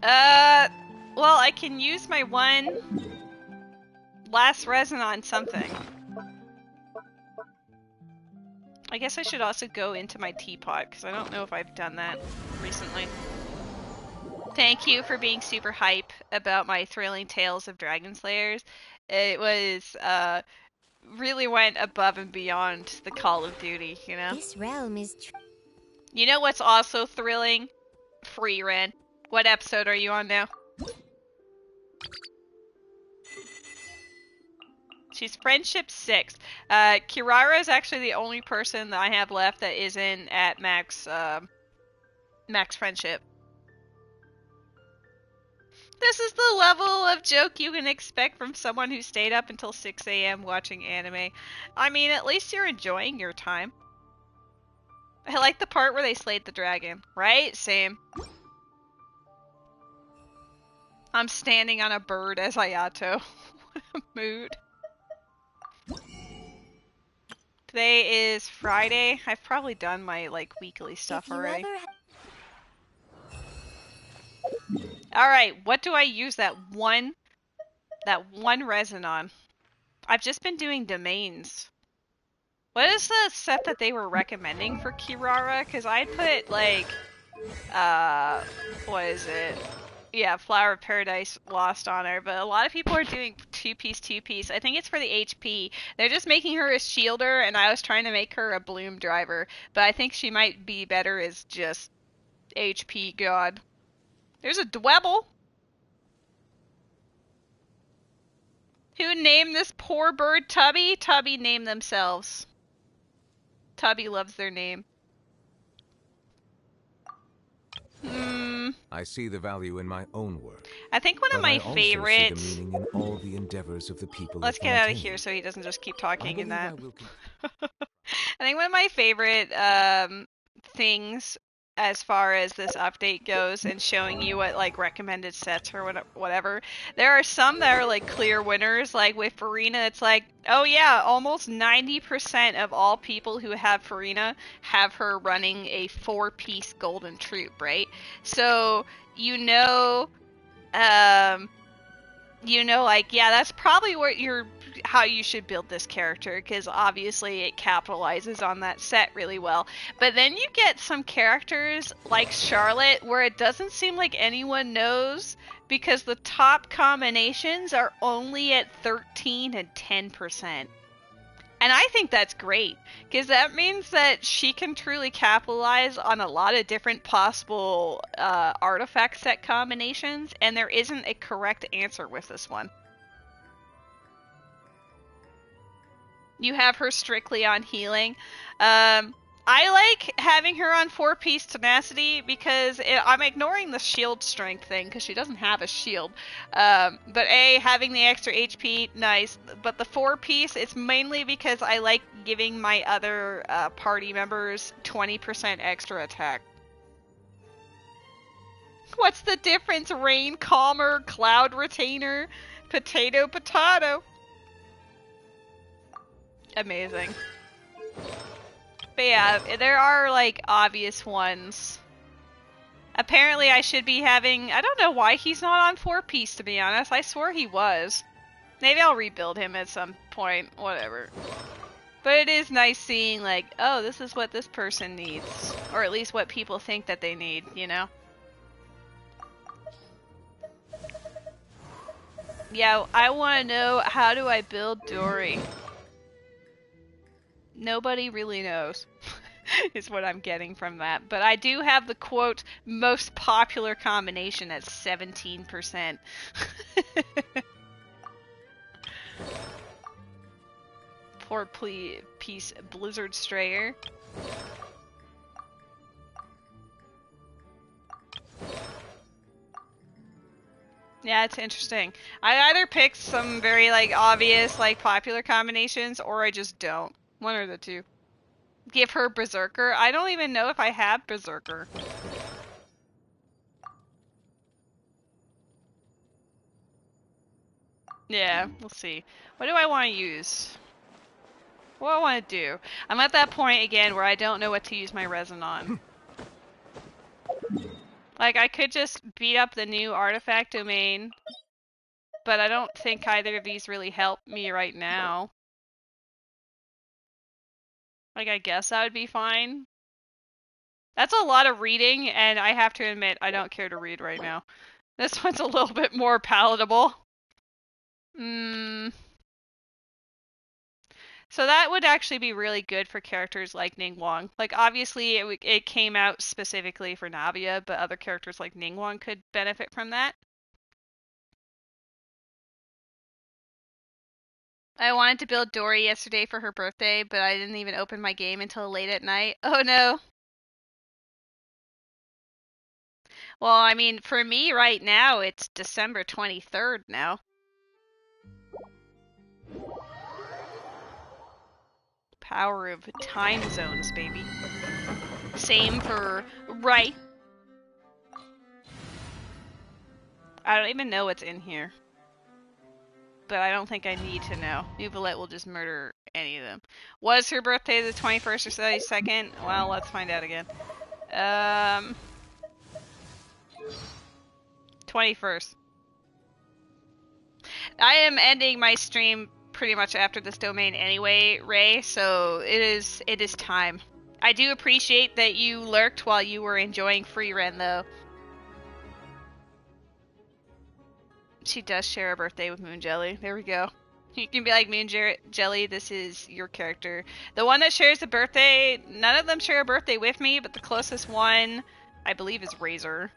S1: Well, I can use my one last resin on something. I guess I should also go into my teapot, because I don't know if I've done that recently. Thank you for being super hype about my Thrilling Tales of Dragon Slayers. It was, really went above and beyond the Call of Duty, you know?
S4: This realm is
S1: You know what's also thrilling? Free Ren. What episode are you on now? She's Friendship 6. Kirara is actually the only person that I have left that isn't at max, max friendship. This is the level of joke you can expect from someone who stayed up until 6 a.m. watching anime. I mean, at least you're enjoying your time. I like the part where they slayed the dragon, right? Same. I'm standing on a bird as Ayato. What a mood. Today is Friday. I've probably done my, like, weekly stuff already. Alright, what do I use that one resin on? I've just been doing domains. What is the set that they were recommending for Kirara? Because I put, like, what is it? Yeah, Flower of Paradise Lost on her, but a lot of people are doing two-piece. I think it's for the HP. They're just making her a shielder, and I was trying to make her a bloom driver, but I think she might be better as just HP god. There's a Dwebble! Who named this poor bird Tubby? Tubby named themselves. Tubby loves their name.
S16: I see the value in my own work.
S1: I think one of my favorites.
S16: See the meaning in all the endeavors of the people.
S1: Let's get out of here so he doesn't just keep talking in that. I think one of my favorite things as far as this update goes and showing you what like recommended sets or whatever, there are some that are like clear winners. Like with Farina, it's like, oh yeah, almost 90% of all people who have Farina have her running a 4-piece golden troop, right? So like, yeah, that's probably how you should build this character, because obviously it capitalizes on that set really well. But then you get some characters like Charlotte where it doesn't seem like anyone knows, because the top combinations are only at 13 and 10%. And I think that's great, because that means that she can truly capitalize on a lot of different possible artifact set combinations, and there isn't a correct answer with this one. You have her strictly on healing. I like having her on 4-piece tenacity because I'm ignoring the shield strength thing because she doesn't have a shield. But having the extra HP, nice. But the 4-piece, it's mainly because I like giving my other party members 20% extra attack. What's the difference? Rain Calmer, Cloud Retainer, Potato. Amazing. But yeah, there are, like, obvious ones. Apparently I should be having... I don't know why he's not on 4-piece, to be honest. I swore he was. Maybe I'll rebuild him at some point. Whatever. But it is nice seeing, like, oh, this is what this person needs. Or at least what people think that they need, you know? Yeah, I want to know, how do I build Dory? Nobody really knows, is what I'm getting from that. But I do have the, quote, most popular combination at 17%. Poor piece Blizzard Strayer. Yeah, it's interesting. I either pick some very, like, obvious, like, popular combinations, or I just don't. One or the two. Give her Berserker. I don't even know if I have Berserker. Yeah, we'll see. What do I want to use? What do I want to do? I'm at that point again where I don't know what to use my resin on. Like, I could just beat up the new artifact domain, but I don't think either of these really help me right now. Like, I guess that would be fine. That's a lot of reading, and I have to admit, I don't care to read right now. This one's a little bit more palatable. So that would actually be really good for characters like Ningguang. Like, obviously, it came out specifically for Navia, but other characters like Ningguang could benefit from that. I wanted to build Dory yesterday for her birthday, but I didn't even open my game until late at night. Oh no. Well, I mean, for me right now, it's December 23rd now. Power of time zones, baby. Same for right. I don't even know what's in here. But I don't think I need to know. Nuvolette will just murder any of them. Was her birthday the 21st or 22nd? Well, let's find out again. 21st. I am ending my stream pretty much after this domain anyway, Ray, so it is time. I do appreciate that you lurked while you were enjoying Free Ren, though. She does share a birthday with Moon Jelly. There we go. You can be like, Moon Jelly, this is your character. The one that shares a birthday, none of them share a birthday with me, but the closest one, I believe, is Razor.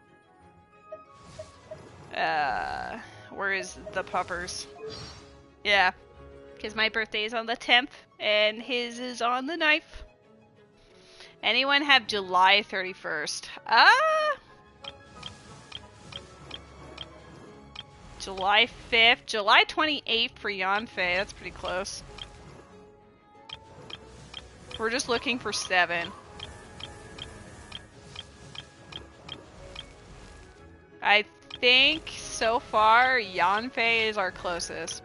S1: Where is the puppers? Yeah. Because my birthday is on the 10th, and his is on the 9th. Anyone have July 31st? July 5th. July 28th for Yanfei. That's pretty close. We're just looking for 7. I think so far Yanfei is our closest.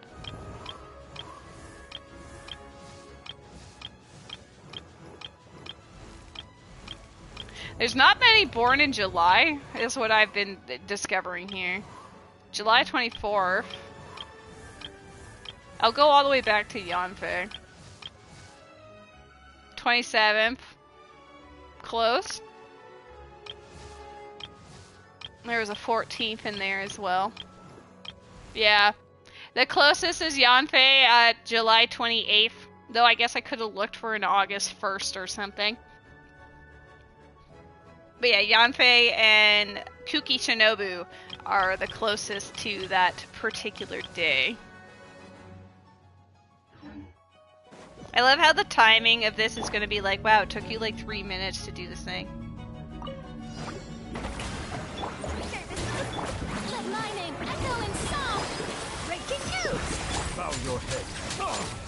S1: There's not many born in July, is what I've been discovering here. July 24th. I'll go all the way back to Yanfei. 27th. Close. There was a 14th in there as well. Yeah. The closest is Yanfei at July 28th. Though I guess I could have looked for an August 1st or something. But yeah, Yanfei and Kuki Shinobu are the closest to that particular day. I love how the timing of this is going to be like, wow, it took you like 3 minutes to do this thing.
S3: Let my name echo in song! Breaking news!
S17: Bow your head. Oh.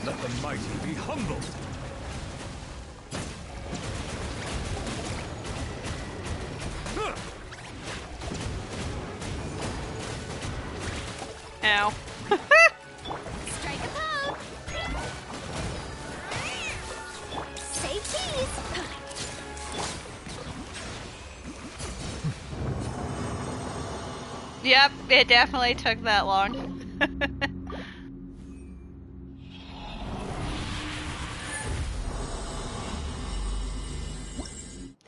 S17: Let the mighty be humbled.
S1: Ow.
S3: Strike a pose! Save cheese!
S1: Yep, it definitely took that long.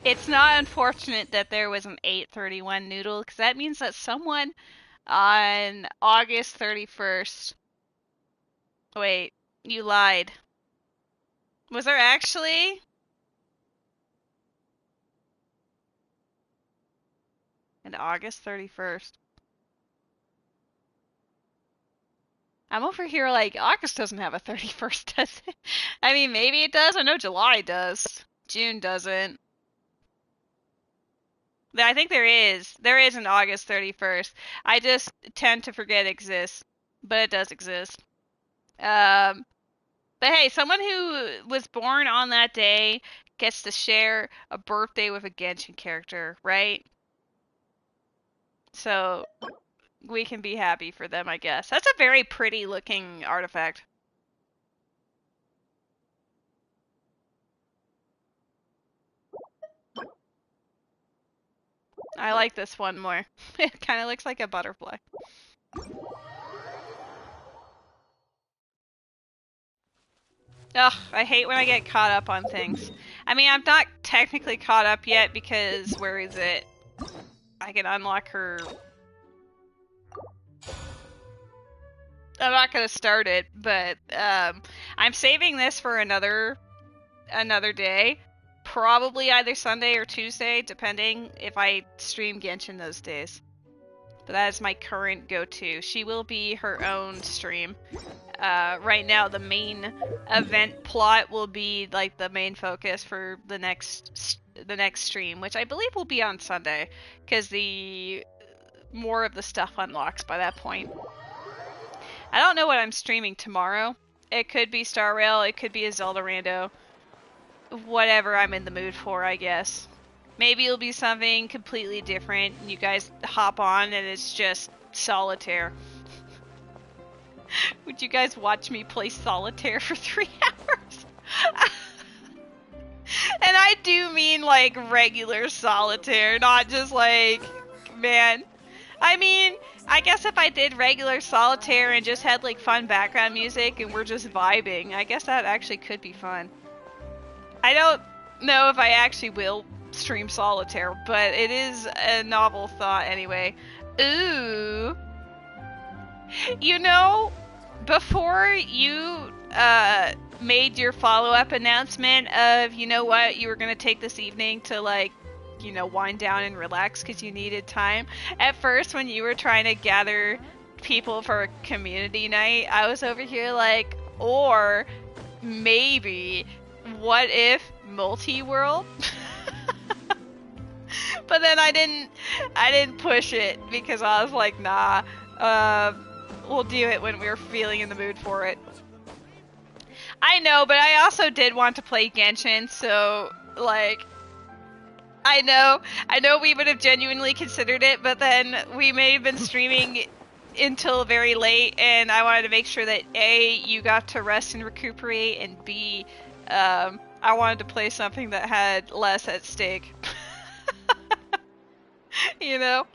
S1: It's not unfortunate that there was an 831 noodle, because that means that someone on August 31st... Wait, you lied. Was there actually? And August 31st. I'm over here like, August doesn't have a 31st, does it? I mean, maybe it does. I know July does. June doesn't. I think there is. There is an August 31st. I just tend to forget it exists. But it does exist. But hey, someone who was born on that day gets to share a birthday with a Genshin character, right? So we can be happy for them, I guess. That's a very pretty looking artifact. I like this one more. It kind of looks like a butterfly. Ugh, I hate when I get caught up on things. I mean, I'm not technically caught up yet because where is it? I can unlock her. I'm not gonna start it, but I'm saving this for another day. Probably either Sunday or Tuesday, depending if I stream Genshin those days. But that is my current go-to. She will be her own stream. Right now, the main event plot will be like the main focus for the next stream, which I believe will be on Sunday, because the more of the stuff unlocks by that point. I don't know what I'm streaming tomorrow. It could be Star Rail, it could be a Zelda rando. Whatever I'm in the mood for, I guess. Maybe it'll be something completely different, and you guys hop on and it's just solitaire. Would you guys watch me play solitaire for 3 hours? And I do mean like regular solitaire, not just like, man. I mean, I guess if I did regular solitaire and just had like fun background music and we're just vibing, I guess that actually could be fun. I don't know if I actually will stream solitaire, but it is a novel thought anyway. Ooh. You know, before you made your follow-up announcement of, you know what, you were going to take this evening to, like, you know, wind down and relax because you needed time. At first, when you were trying to gather people for a community night, I was over here like, or maybe, what if multi-world? But then I didn't push it because I was like, nah, we'll do it when we're feeling in the mood for it. I know, but I also did want to play Genshin, so, like, I know we would have genuinely considered it, but then we may have been streaming until very late, and I wanted to make sure that A, you got to rest and recuperate, and B, I wanted to play something that had less at stake. You know?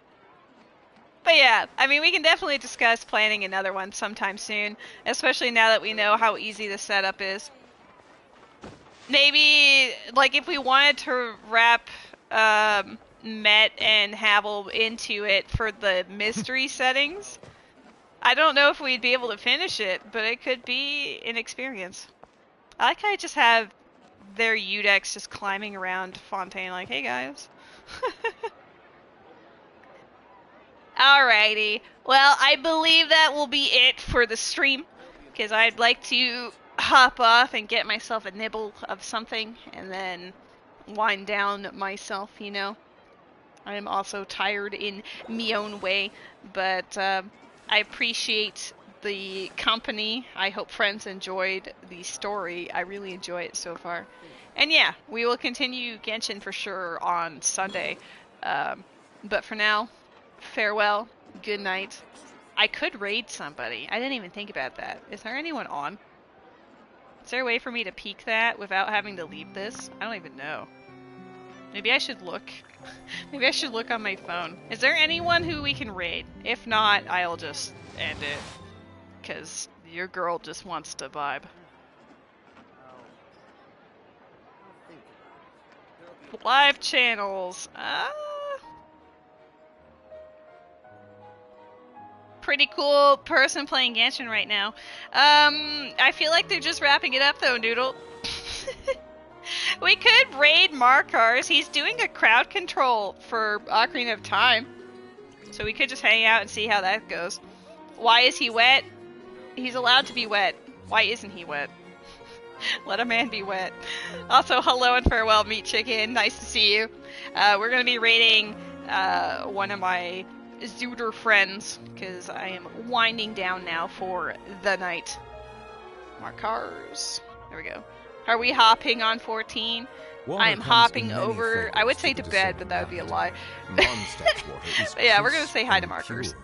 S1: But yeah, I mean, we can definitely discuss planning another one sometime soon, especially now that we know how easy the setup is. Maybe, like, if we wanted to wrap Met and Havel into it for the mystery settings, I don't know if we'd be able to finish it, but it could be an experience. I like how I just have their Udex just climbing around Fontaine like, hey guys. Alrighty. Well, I believe that will be it for the stream, because I'd like to hop off and get myself a nibble of something, and then wind down myself, you know. I am also tired in me own way, but I appreciate the company. I hope friends enjoyed the story. I really enjoy it so far. And yeah, we will continue Genshin for sure on Sunday. But for now, farewell, good night. I could raid somebody. I didn't even think about that. Is there anyone on? Is there a way for me to peek that without having to leave this? I don't even know. Maybe I should look. Maybe I should look on my phone. Is there anyone who we can raid? If not, I'll just end it. Because your girl just wants to vibe. Live channels. Pretty cool person playing Genshin right now. I feel like they're just wrapping it up though, Noodle. We could raid Markars. He's doing a crowd control for Ocarina of Time. So we could just hang out and see how that goes. Why is he wet? He's allowed to be wet. Why isn't he wet? Let a man be wet. Also, hello and farewell, Meat Chicken. Nice to see you. We're going to be raiding one of my Zooter friends, because I am winding down now for the night. Markars. There we go. Are we hopping on 14? I am hopping over. I would say to bed, but that would be a lie.
S16: Mondstadt's water is
S1: Yeah, we're gonna
S16: crisp
S1: say hi to
S16: and
S1: markers.
S16: pure,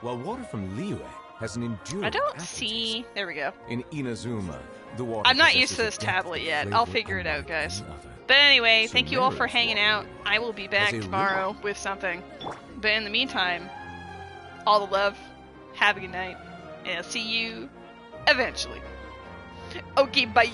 S16: while water from Liyue has an enduring
S1: I don't
S16: aftertaste.
S1: see. There we go.
S16: In Inazuma, the water
S1: I'm not used
S16: possesses
S1: to
S16: a
S1: this
S16: depth
S1: tablet
S16: of
S1: yet.
S16: flavor
S1: I'll figure it out,
S16: unlike
S1: guys.
S16: any other.
S1: But anyway, thank you all for
S16: Sumerian's
S1: hanging
S16: water
S1: out. I will be back
S16: has a
S1: tomorrow with something. But in the meantime, all the love. Have a good night. And I'll see you eventually. Okay, bye.